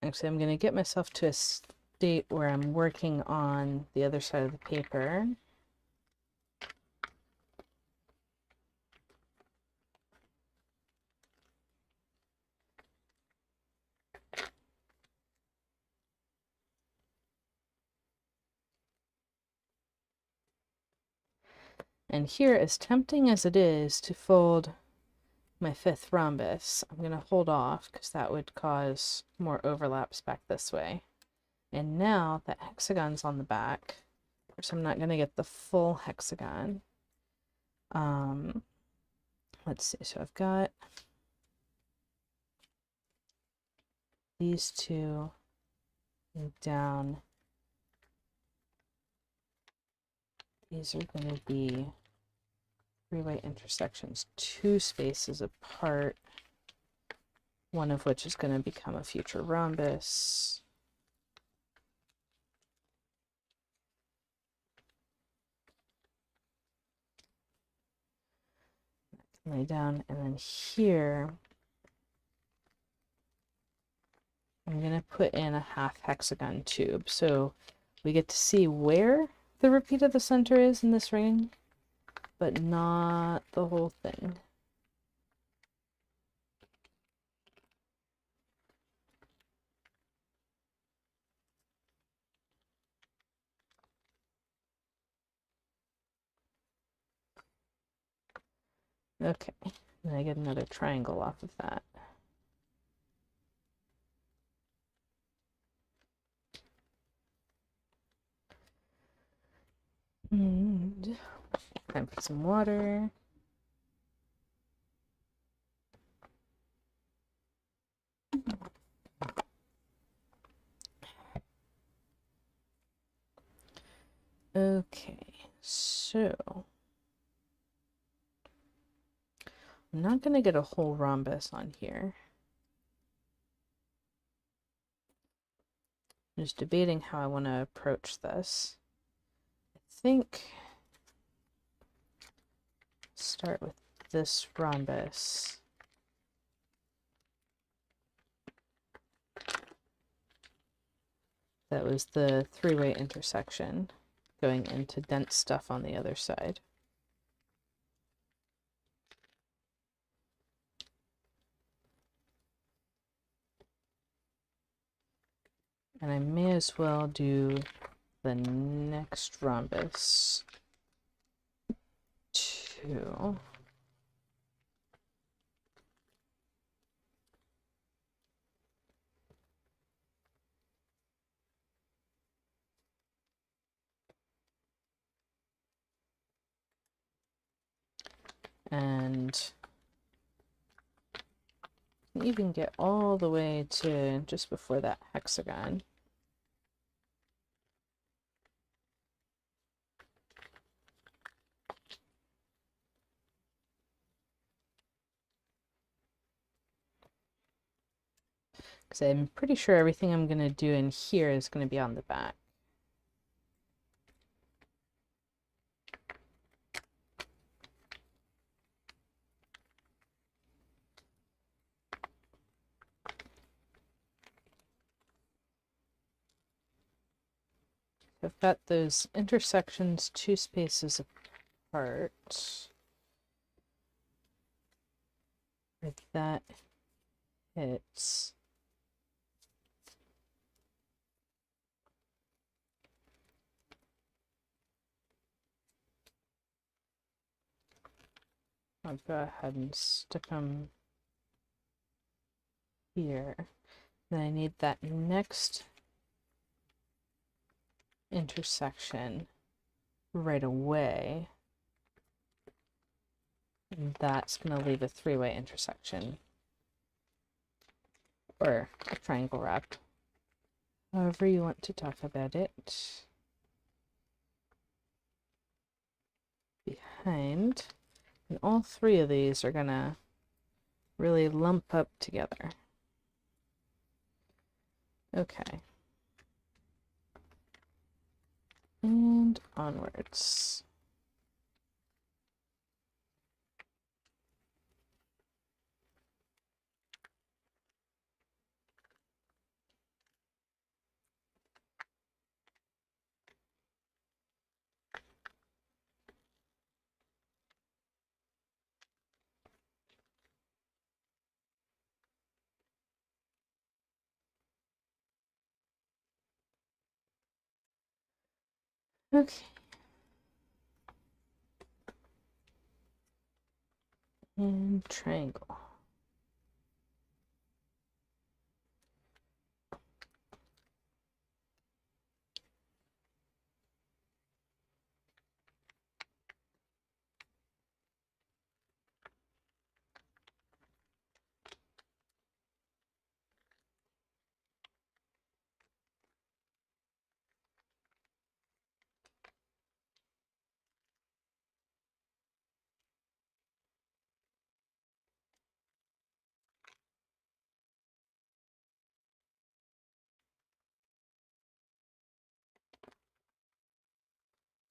Actually, I'm going to get myself to a state where I'm working on the other side of the paper. And here, as tempting as it is to fold my fifth rhombus, I'm going to hold off because that would cause more overlaps back this way. And now that hexagon's on the back, of course I'm not going to get the full hexagon. Let's see, so I've got these two down. These are going to be three-way intersections, 2 spaces apart, one of which is going to become a future rhombus. Lay down, and then here I'm going to put in a half hexagon tube, so we get to see where the repeat of the center is in this ring, but not the whole thing. Okay, and I get another triangle off of that. Time for some water. Okay, so I'm not going to get a whole rhombus on here. I'm just debating how I want to approach this. I think start with this rhombus. That was the three-way intersection going into dense stuff on the other side. And I may as well do the next rhombus too. And even get all the way to just before that hexagon. Because I'm pretty sure everything I'm going to do in here is going to be on the back. I've got those intersections 2 spaces apart. Where that hits. I'll go ahead and stick them here. Then I need that next intersection right away. And that's going to leave a 3-way intersection. Or a triangle wrap. However you want to talk about it. Behind. And all 3 of these are going to really lump up together. Okay. And onwards. Okay. And triangle.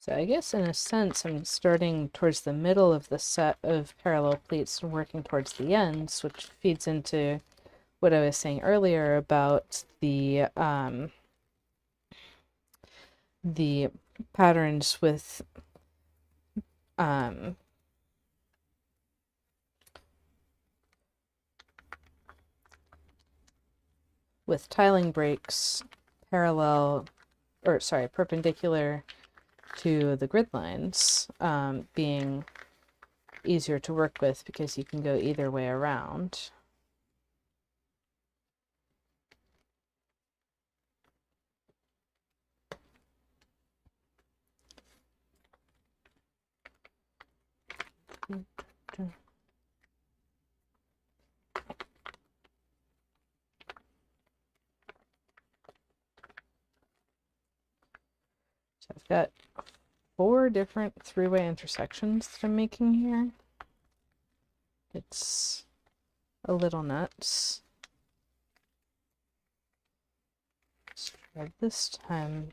So I guess in a sense I'm starting towards the middle of the set of parallel pleats and working towards the ends, which feeds into what I was saying earlier about the patterns with tiling breaks perpendicular to the grid lines, being easier to work with because you can go either way around. So I've got 4 different 3-way intersections that I'm making here. It's a little nuts. Let's try this time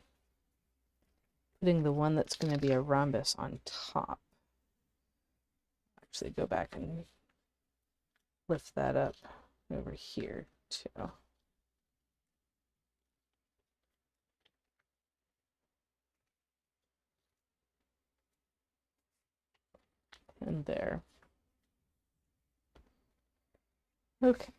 putting the one that's going to be a rhombus on top. Actually go back and lift that up over here too. And there. Okay.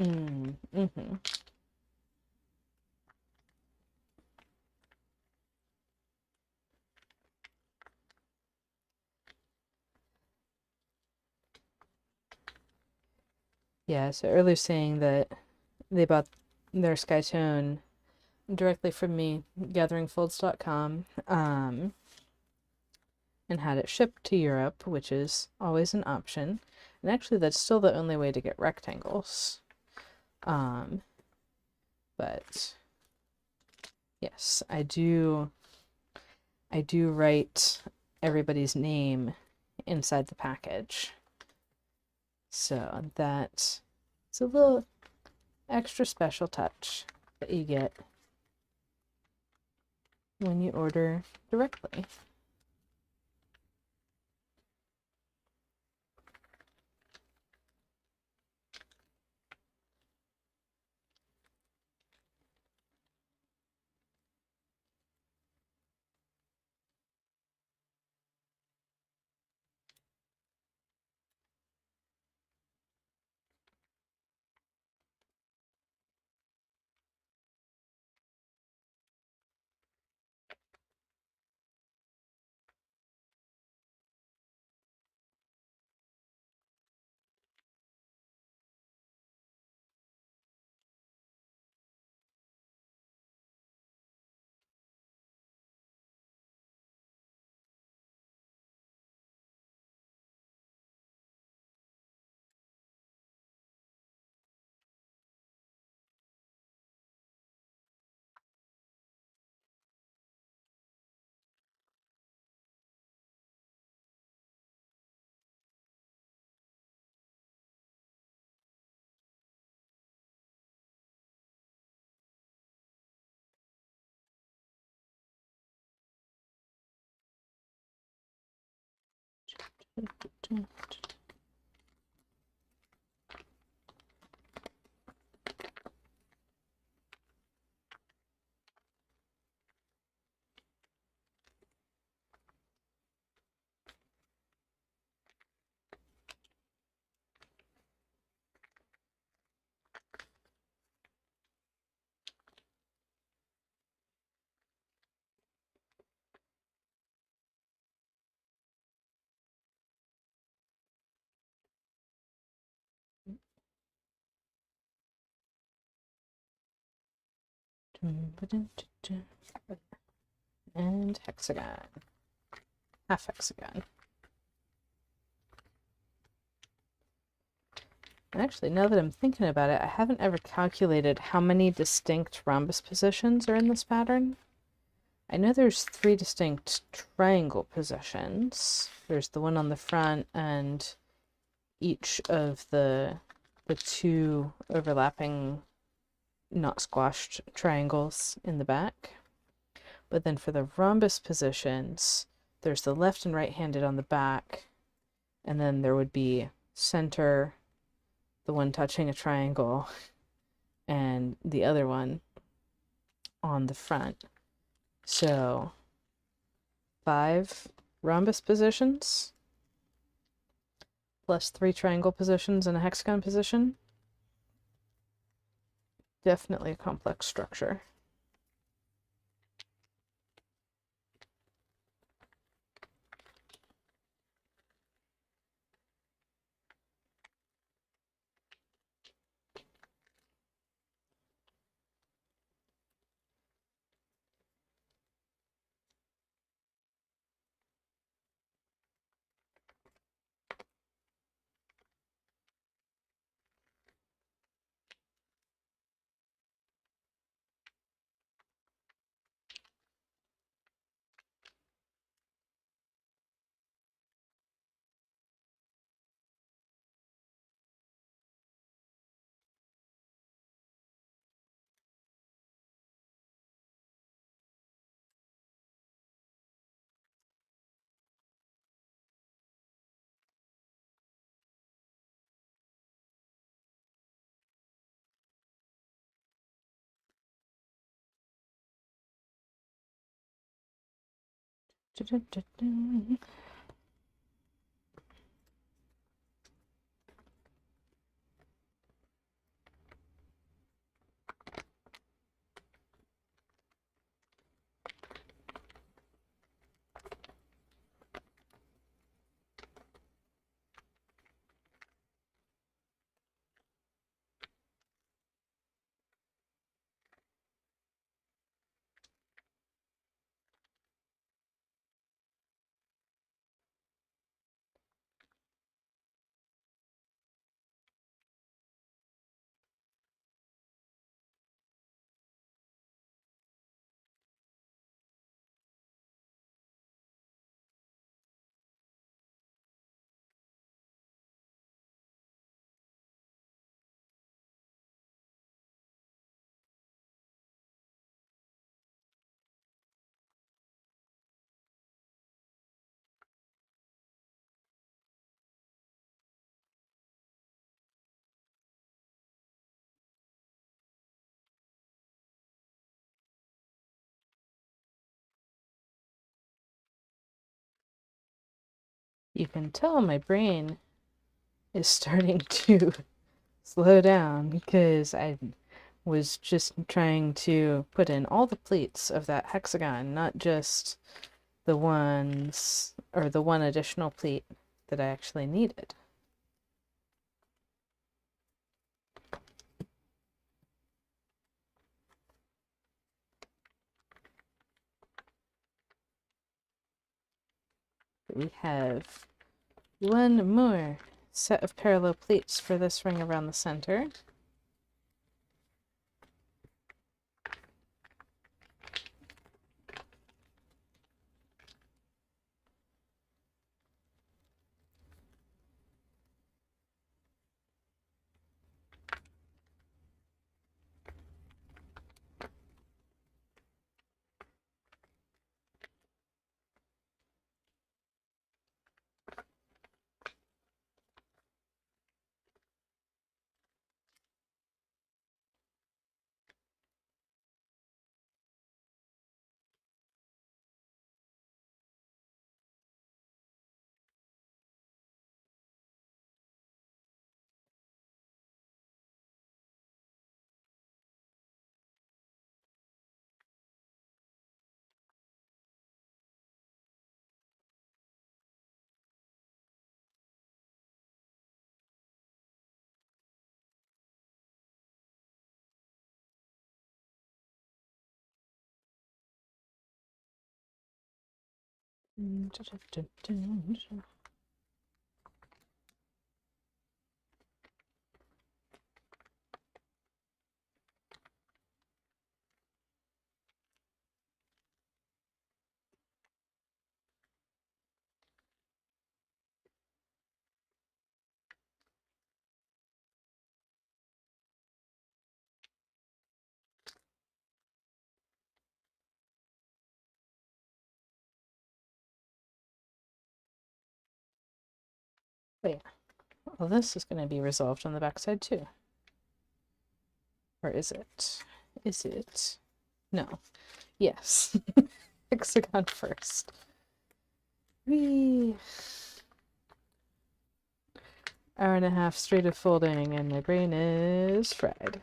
Mm-hmm. Yeah, so earlier saying that they bought their Skytone directly from me, gatheringfolds.com, and had it shipped to Europe, which is always an option. And actually, that's still the only way to get rectangles. But yes, I do write everybody's name inside the package. So that's a little extra special touch that you get when you order directly. And hexagon. Half hexagon. And actually, now that I'm thinking about it, I haven't ever calculated how many distinct rhombus positions are in this pattern. I know there's 3 distinct triangle positions. There's the one on the front and each of the 2 overlapping not squashed triangles in the back. But then for the rhombus positions, there's the left and right-handed on the back, and then there would be center, the one touching a triangle, and the other one on the front. So 5 rhombus positions plus 3 triangle positions and a hexagon position. Definitely a complex structure. You can tell my brain is starting to slow down because I was just trying to put in all the pleats of that hexagon, not just the ones, or the one additional pleat that I actually needed. We have one more set of parallel pleats for this ring around the center. Wait, well, this is going to be resolved on the backside too. Or is it? Is it? No. Yes. Hexagon first. Whee! Hour and a half straight of folding, and my brain is fried.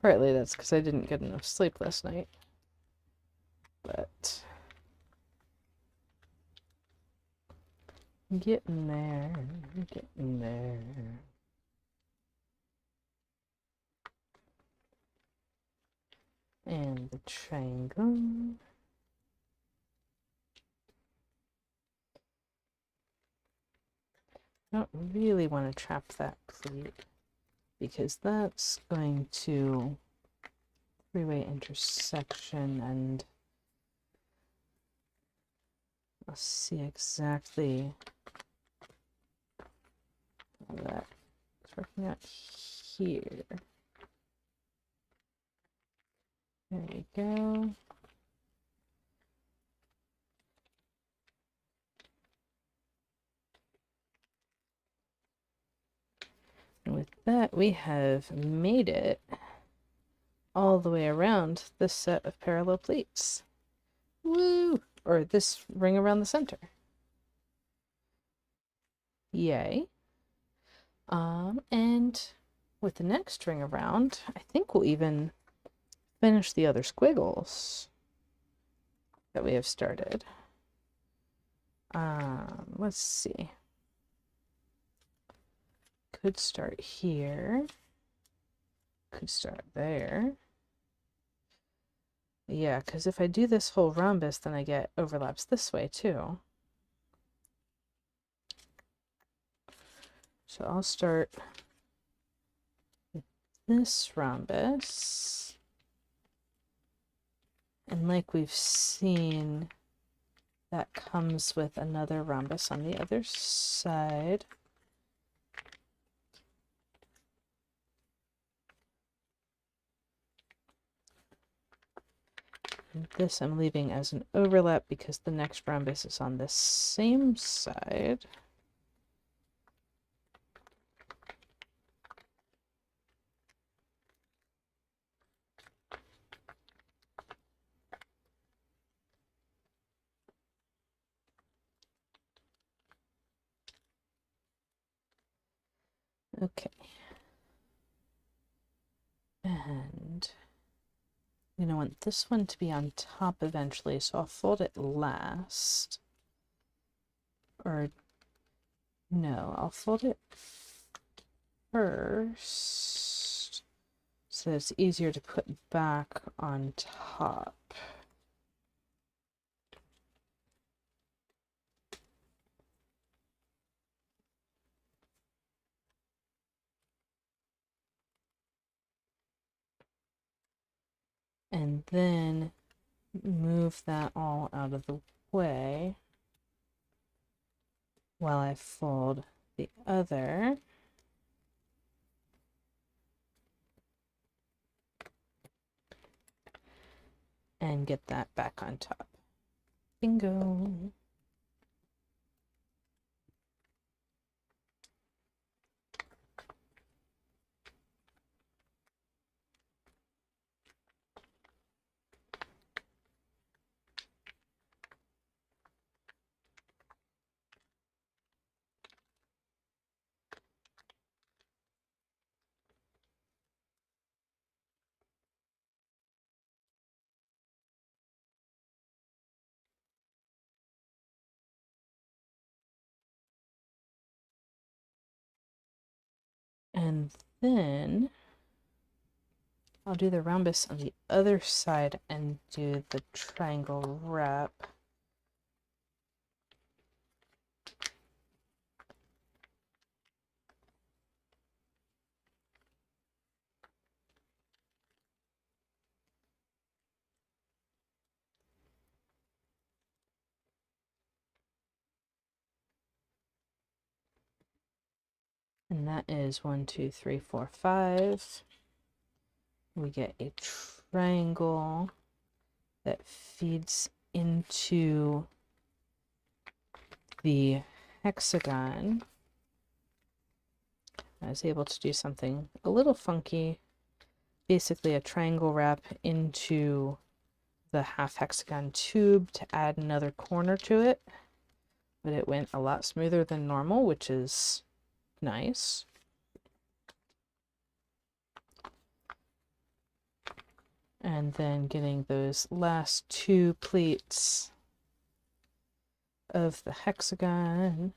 Partly that's because I didn't get enough sleep last night. But getting there, getting there. And the triangle. I don't really want to trap that pleat because that's going to three-way intersection, and I'll see exactly how that is working out here. There we go. that, we have made it all the way around this set of parallel pleats. Woo! Or this ring around the center. Yay. And with the next ring around, I think we'll even finish the other squiggles that we have started. Let's see. Could start here. Could start there. Yeah, because if I do this whole rhombus, then I get overlaps this way too. So I'll start with this rhombus. And like we've seen, that comes with another rhombus on the other side. And this I'm leaving as an overlap because the next rhombus is on the same side. Okay. And I'm going to want this one to be on top eventually, so I'll fold it last. Or, no, I'll fold it first, so that it's easier to put back on top. And then move that all out of the way while I fold the other. And get that back on top. Bingo. And then I'll do the rhombus on the other side and do the triangle wrap. And that is 1, 2, 3, 4, 5. We get a triangle that feeds into the hexagon. I was able to do something a little funky, basically a triangle wrap into the half hexagon tube to add another corner to it, but it went a lot smoother than normal, which is nice. And then getting those last 2 pleats of the hexagon.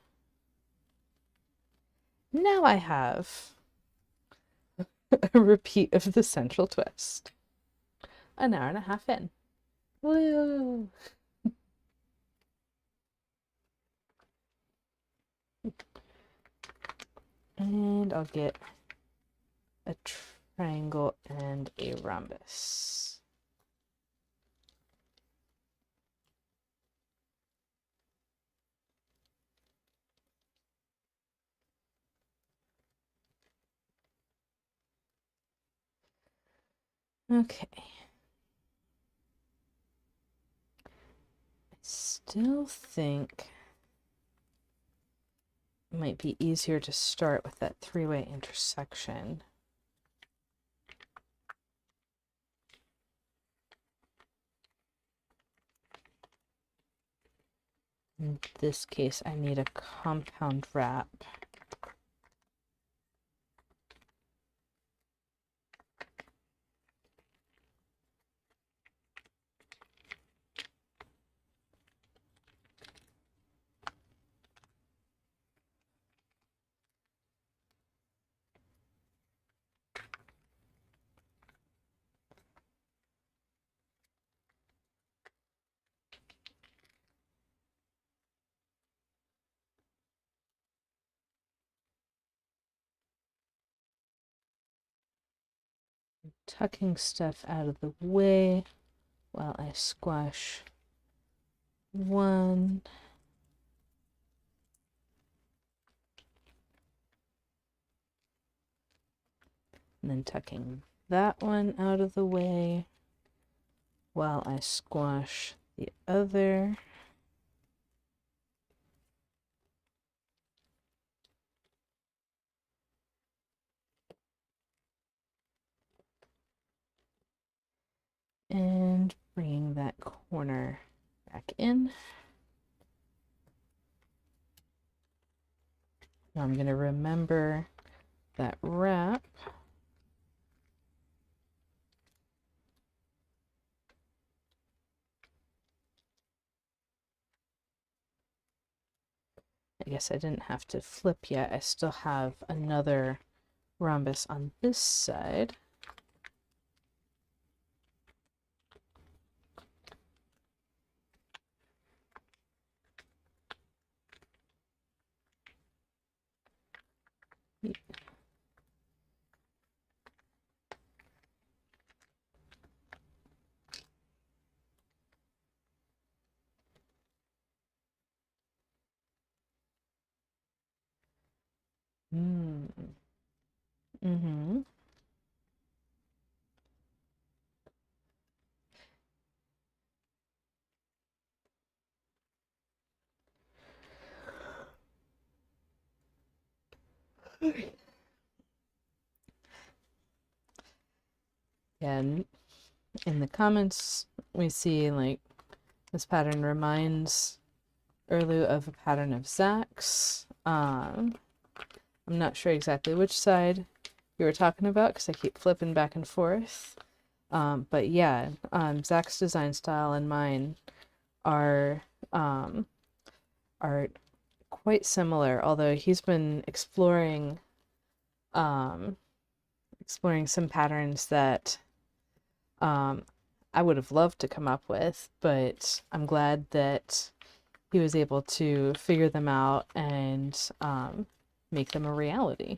Now I have a repeat of the central twist. An hour and a half in. Woo! And I'll get a triangle and a rhombus. Okay. I still think might be easier to start with that three-way intersection. In this case, I need a compound wrap. Tucking stuff out of the way while I squash one. And then tucking that one out of the way while I squash the other. And bringing that corner back in. Now I'm going to remember that wrap. I guess I didn't have to flip yet. I still have another rhombus on this side. Mm-hmm. And in the comments, we see like this pattern reminds Erlu of a pattern of Zach's. I'm not sure exactly which side you were talking about because I keep flipping back and forth. But yeah, Zach's design style and mine are quite similar, although he's been exploring some patterns that I would have loved to come up with, but I'm glad that he was able to figure them out and make them a reality.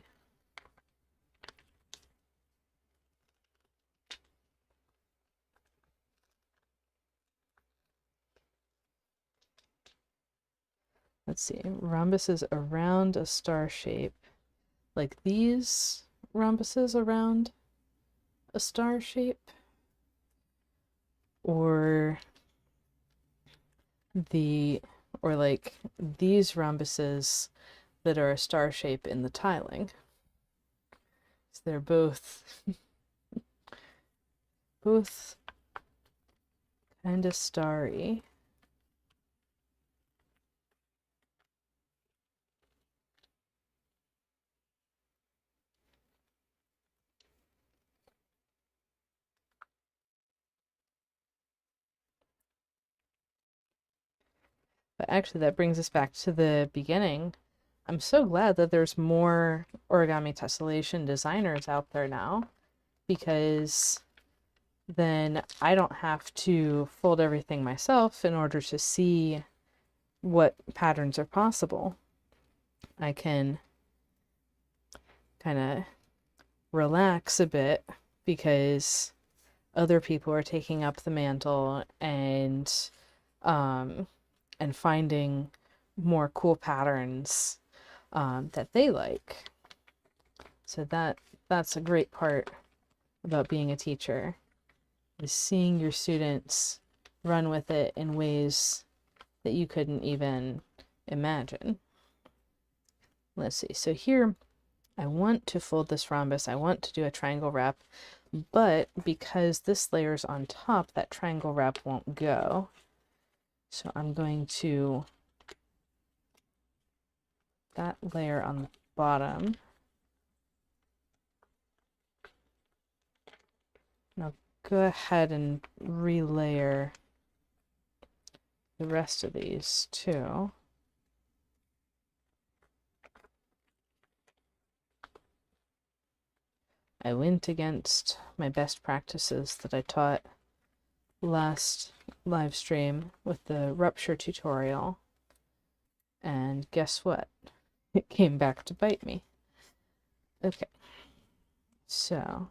Let's see, rhombuses around a star shape, like these rhombuses around a star shape, or like these rhombuses that are a star shape in the tiling. So they're both kind of starry. But actually, that brings us back to the beginning. I'm so glad that there's more origami tessellation designers out there now, because then I don't have to fold everything myself in order to see what patterns are possible. I can kind of relax a bit because other people are taking up the mantle and finding more cool patterns that they like. So that's a great part about being a teacher, is seeing your students run with it in ways that you couldn't even imagine. let's see. So here I want to fold this rhombus. I want to do a triangle wrap, but because this layer's on top, that triangle wrap won't go. So I'm going to that layer on the bottom. Now go ahead and relayer the rest of these too. I went against my best practices that I taught last live stream with the rupture tutorial, and guess what? It came back to bite me. Okay, so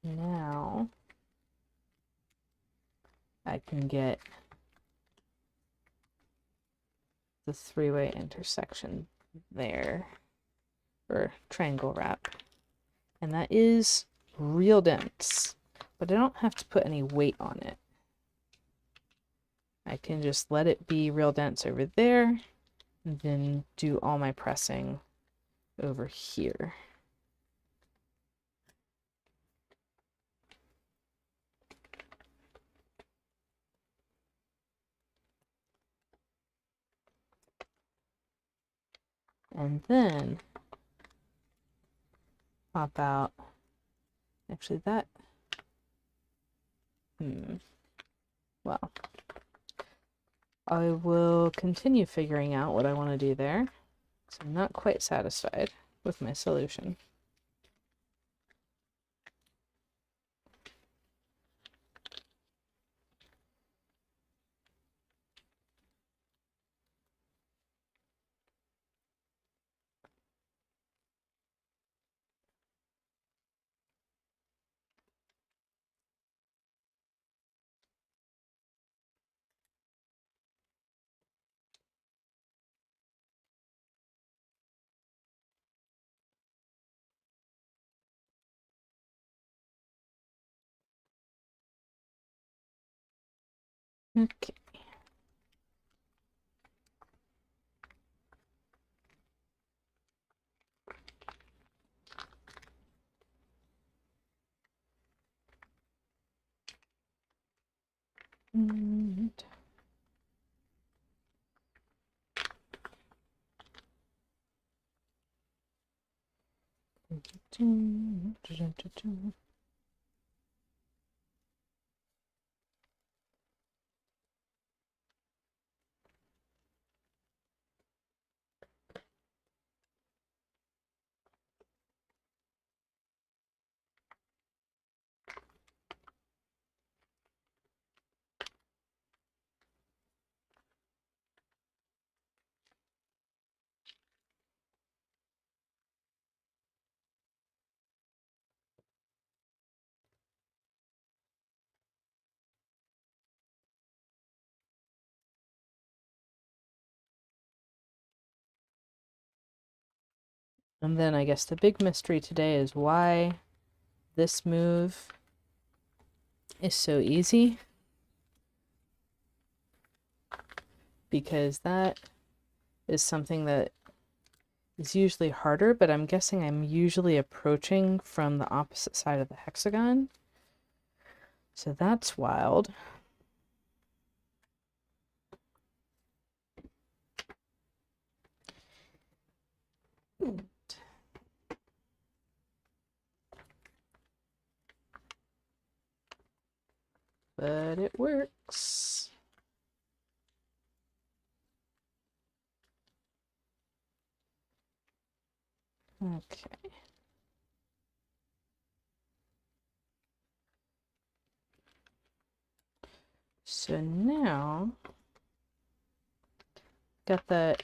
now I can get the three-way intersection there, or triangle wrap, and that is real dense, but I don't have to put any weight on it. I can just let it be real dense over there, and then do all my pressing over here. And then pop out, actually that, well, I will continue figuring out what I want to do there, because I'm not quite satisfied with my solution. Okay. And then I guess the big mystery today is why this move is so easy, because that is something that is usually harder, but I'm guessing I'm usually approaching from the opposite side of the hexagon. So that's wild. But it works. Okay. So now, got that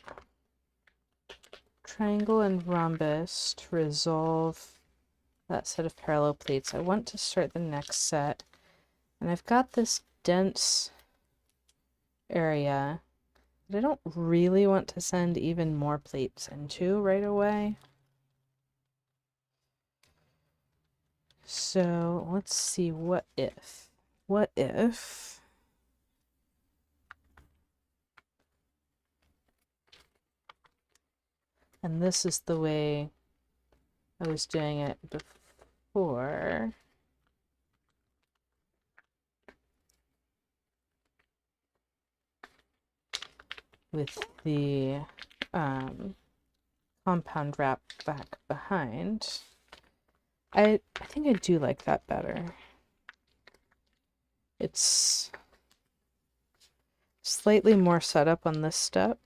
triangle and rhombus to resolve that set of parallel pleats. I want to start the next set, and I've got this dense area that I don't really want to send even more pleats into right away. So let's see, what if And this is the way I was doing it before. With the compound wrap back behind. I think I do like that better. It's slightly more setup on this step.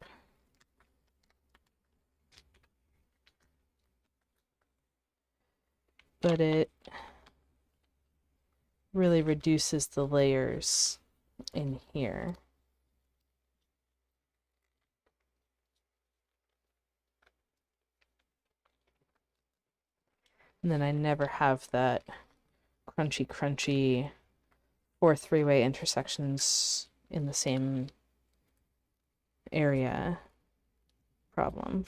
But it really reduces the layers in here. And then I never have that crunchy 4 3-way intersections in the same area problem.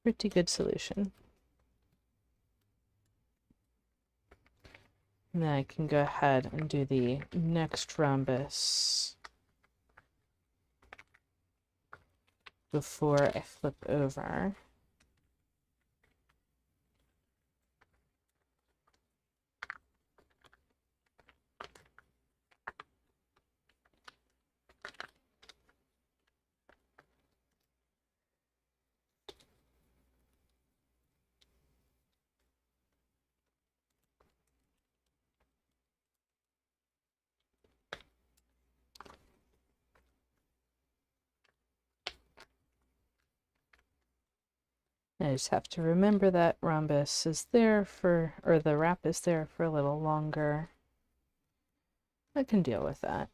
Pretty good solution. And then I can go ahead and do the next rhombus before I flip over. I just have to remember that rhombus is there for, or the wrap is there for a little longer. I can deal with that.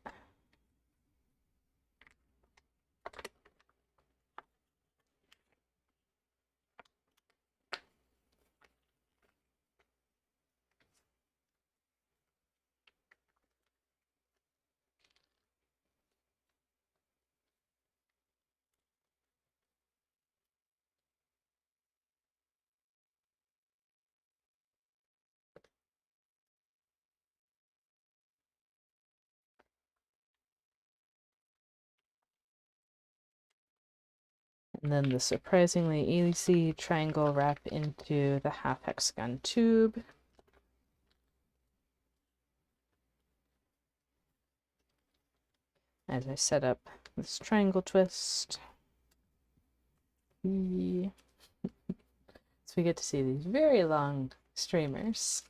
And then the surprisingly easy triangle wrap into the half hexagon tube. As I set up this triangle twist. So we get to see these very long streamers.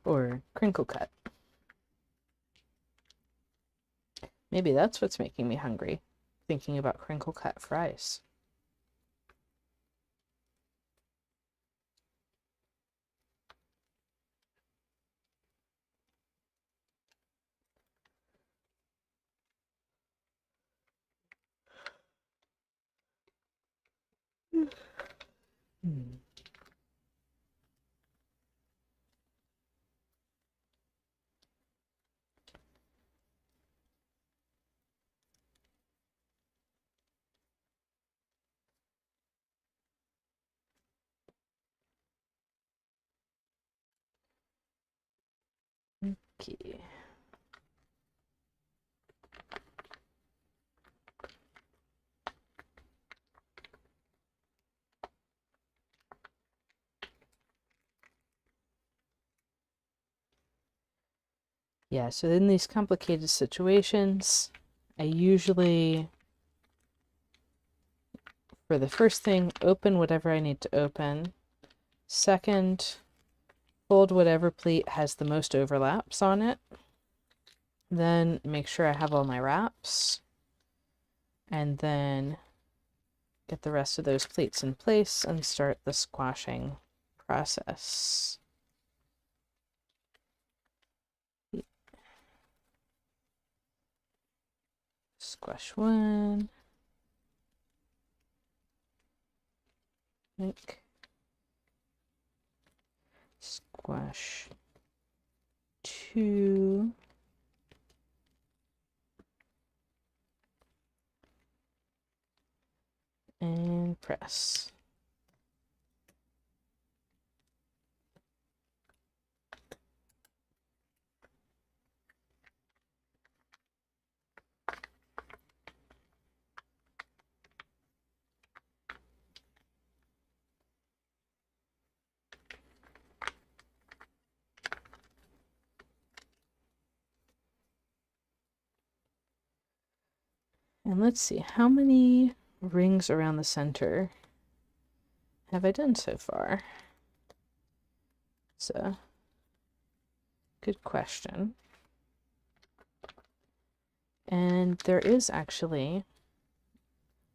Or crinkle cut. Maybe that's what's making me hungry, thinking about crinkle cut fries. Okay. Yeah, so in these complicated situations, I usually, for the first thing, open whatever I need to open. Second, fold whatever pleat has the most overlaps on it. Then make sure I have all my wraps. And then get the rest of those pleats in place and start the squashing process. Squash one. Squash two. And press. And let's see, how many rings around the center have I done so far? It's a good question. And there is actually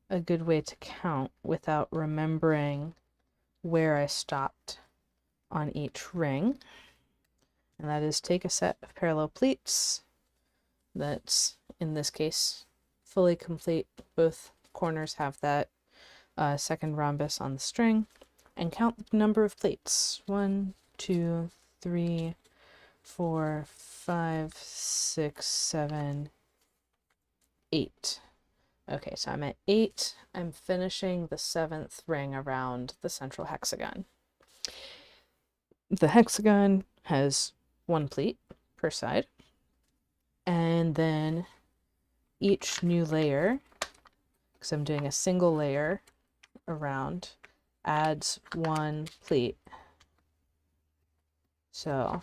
a good way to count without remembering where I stopped on each ring. And that is take a set of parallel pleats that's, in this case, fully complete. Both corners have that second rhombus on the string, and count the number of pleats. 1, 2, 3, 4, 5, 6, 7, 8. Okay, so I'm at 8. I'm finishing the 7th ring around the central hexagon. The hexagon has 1 pleat per side, and then each new layer, because I'm doing a single layer around, adds 1 pleat. So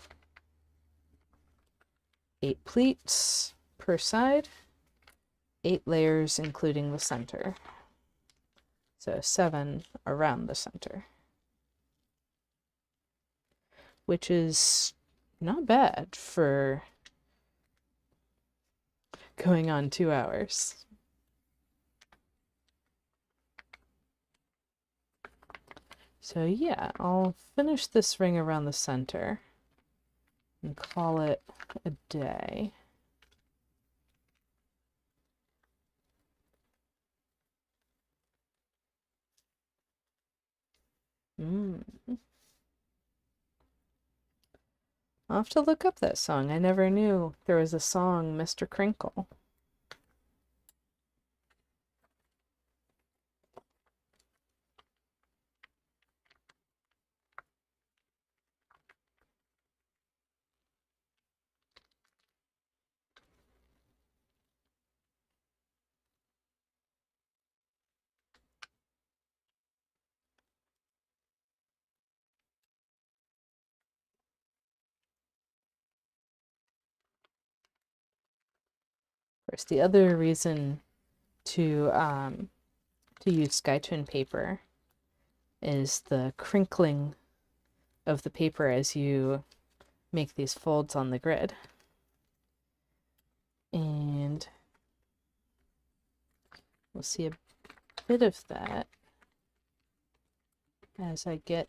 8 pleats per side, 8 layers including the center. So 7 around the center, which is not bad for going on 2 hours. So yeah, I'll finish this ring around the center and call it a day. I'll have to look up that song. I never knew there was a song, Mr. Crinkle. Of course, the other reason to use Skytwin paper is the crinkling of the paper as you make these folds on the grid. And we'll see a bit of that as I get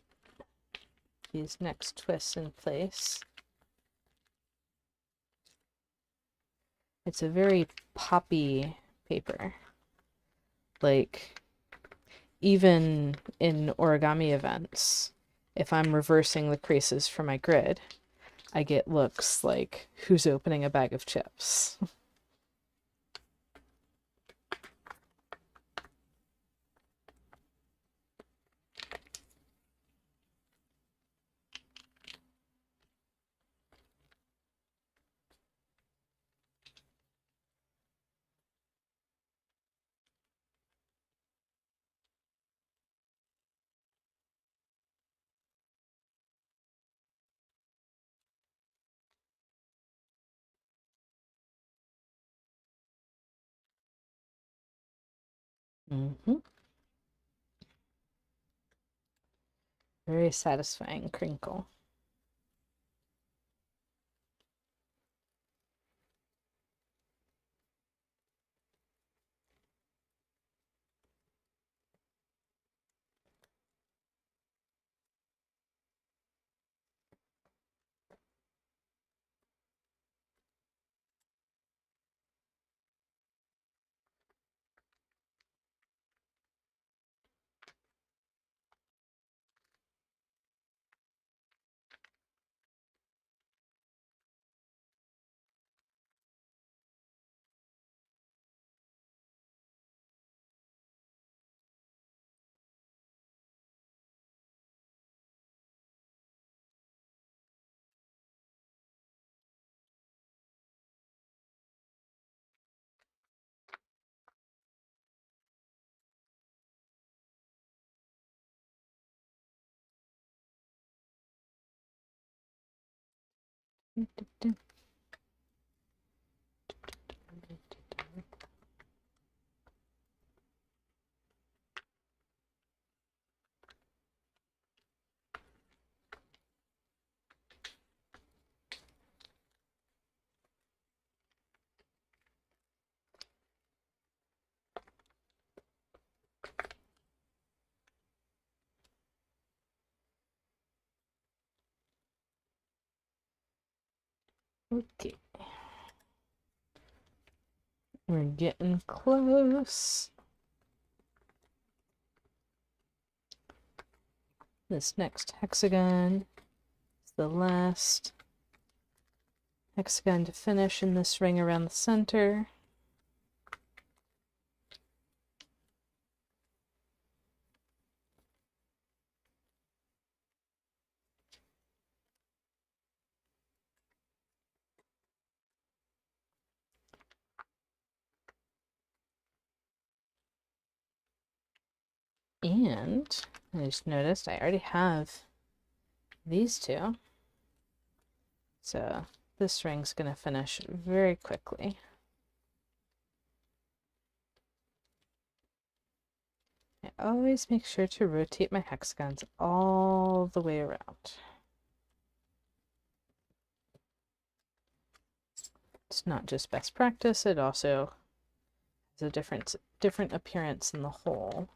these next twists in place. It's a very poppy paper. Like, even in origami events, if I'm reversing the creases for my grid, I get looks like, who's opening a bag of chips? Very satisfying crinkle. Okay. We're getting close. This next hexagon is the last hexagon to finish in this ring around the center. And I just noticed I already have these two. So this ring's going to finish very quickly. I always make sure to rotate my hexagons all the way around. It's not just best practice, it also has a different appearance in the whole.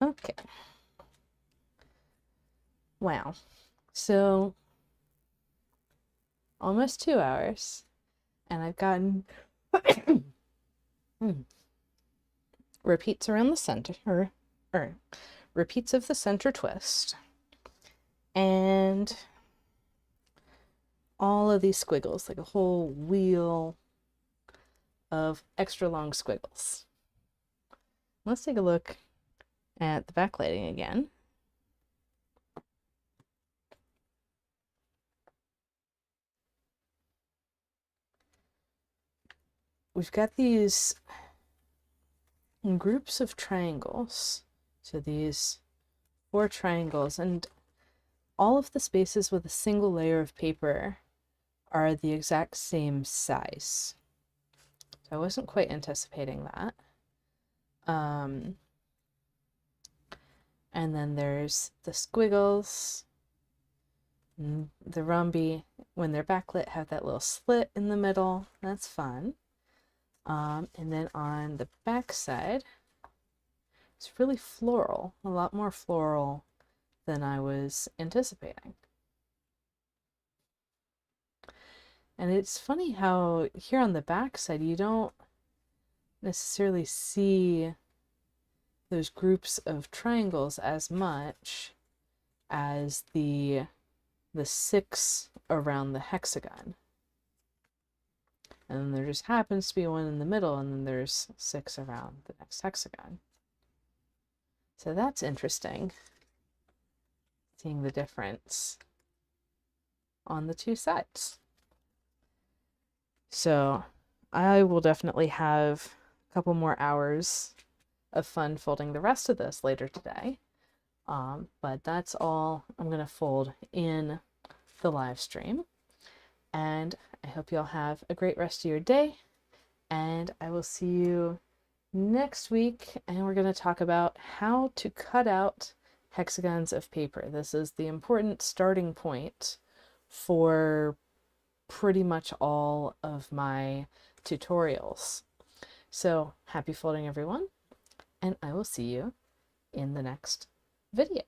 Okay. Wow. So almost 2 hours, and I've gotten repeats around the center, or repeats of the center twist, and all of these squiggles, like a whole wheel of extra long squiggles. Let's take a look at the backlighting again. We've got these groups of triangles. So these 4 triangles, and all of the spaces with a single layer of paper are the exact same size. So I wasn't quite anticipating that. And then there's the squiggles. The rhombi, when they're backlit, have that little slit in the middle. That's fun. And then on the back side, it's really floral, a lot more floral than I was anticipating. And it's funny how here on the back side, you don't necessarily see those groups of triangles as much as the 6 around the hexagon. And then there just happens to be one in the middle, and then there's 6 around the next hexagon. So that's interesting, seeing the difference on the 2 sides. So I will definitely have a couple more hours of fun folding the rest of this later today. But that's all I'm going to fold in the live stream. And I hope you all have a great rest of your day. And I will see you next week. And we're going to talk about how to cut out hexagons of paper. This is the important starting point for pretty much all of my tutorials. So happy folding, everyone. And I will see you in the next video.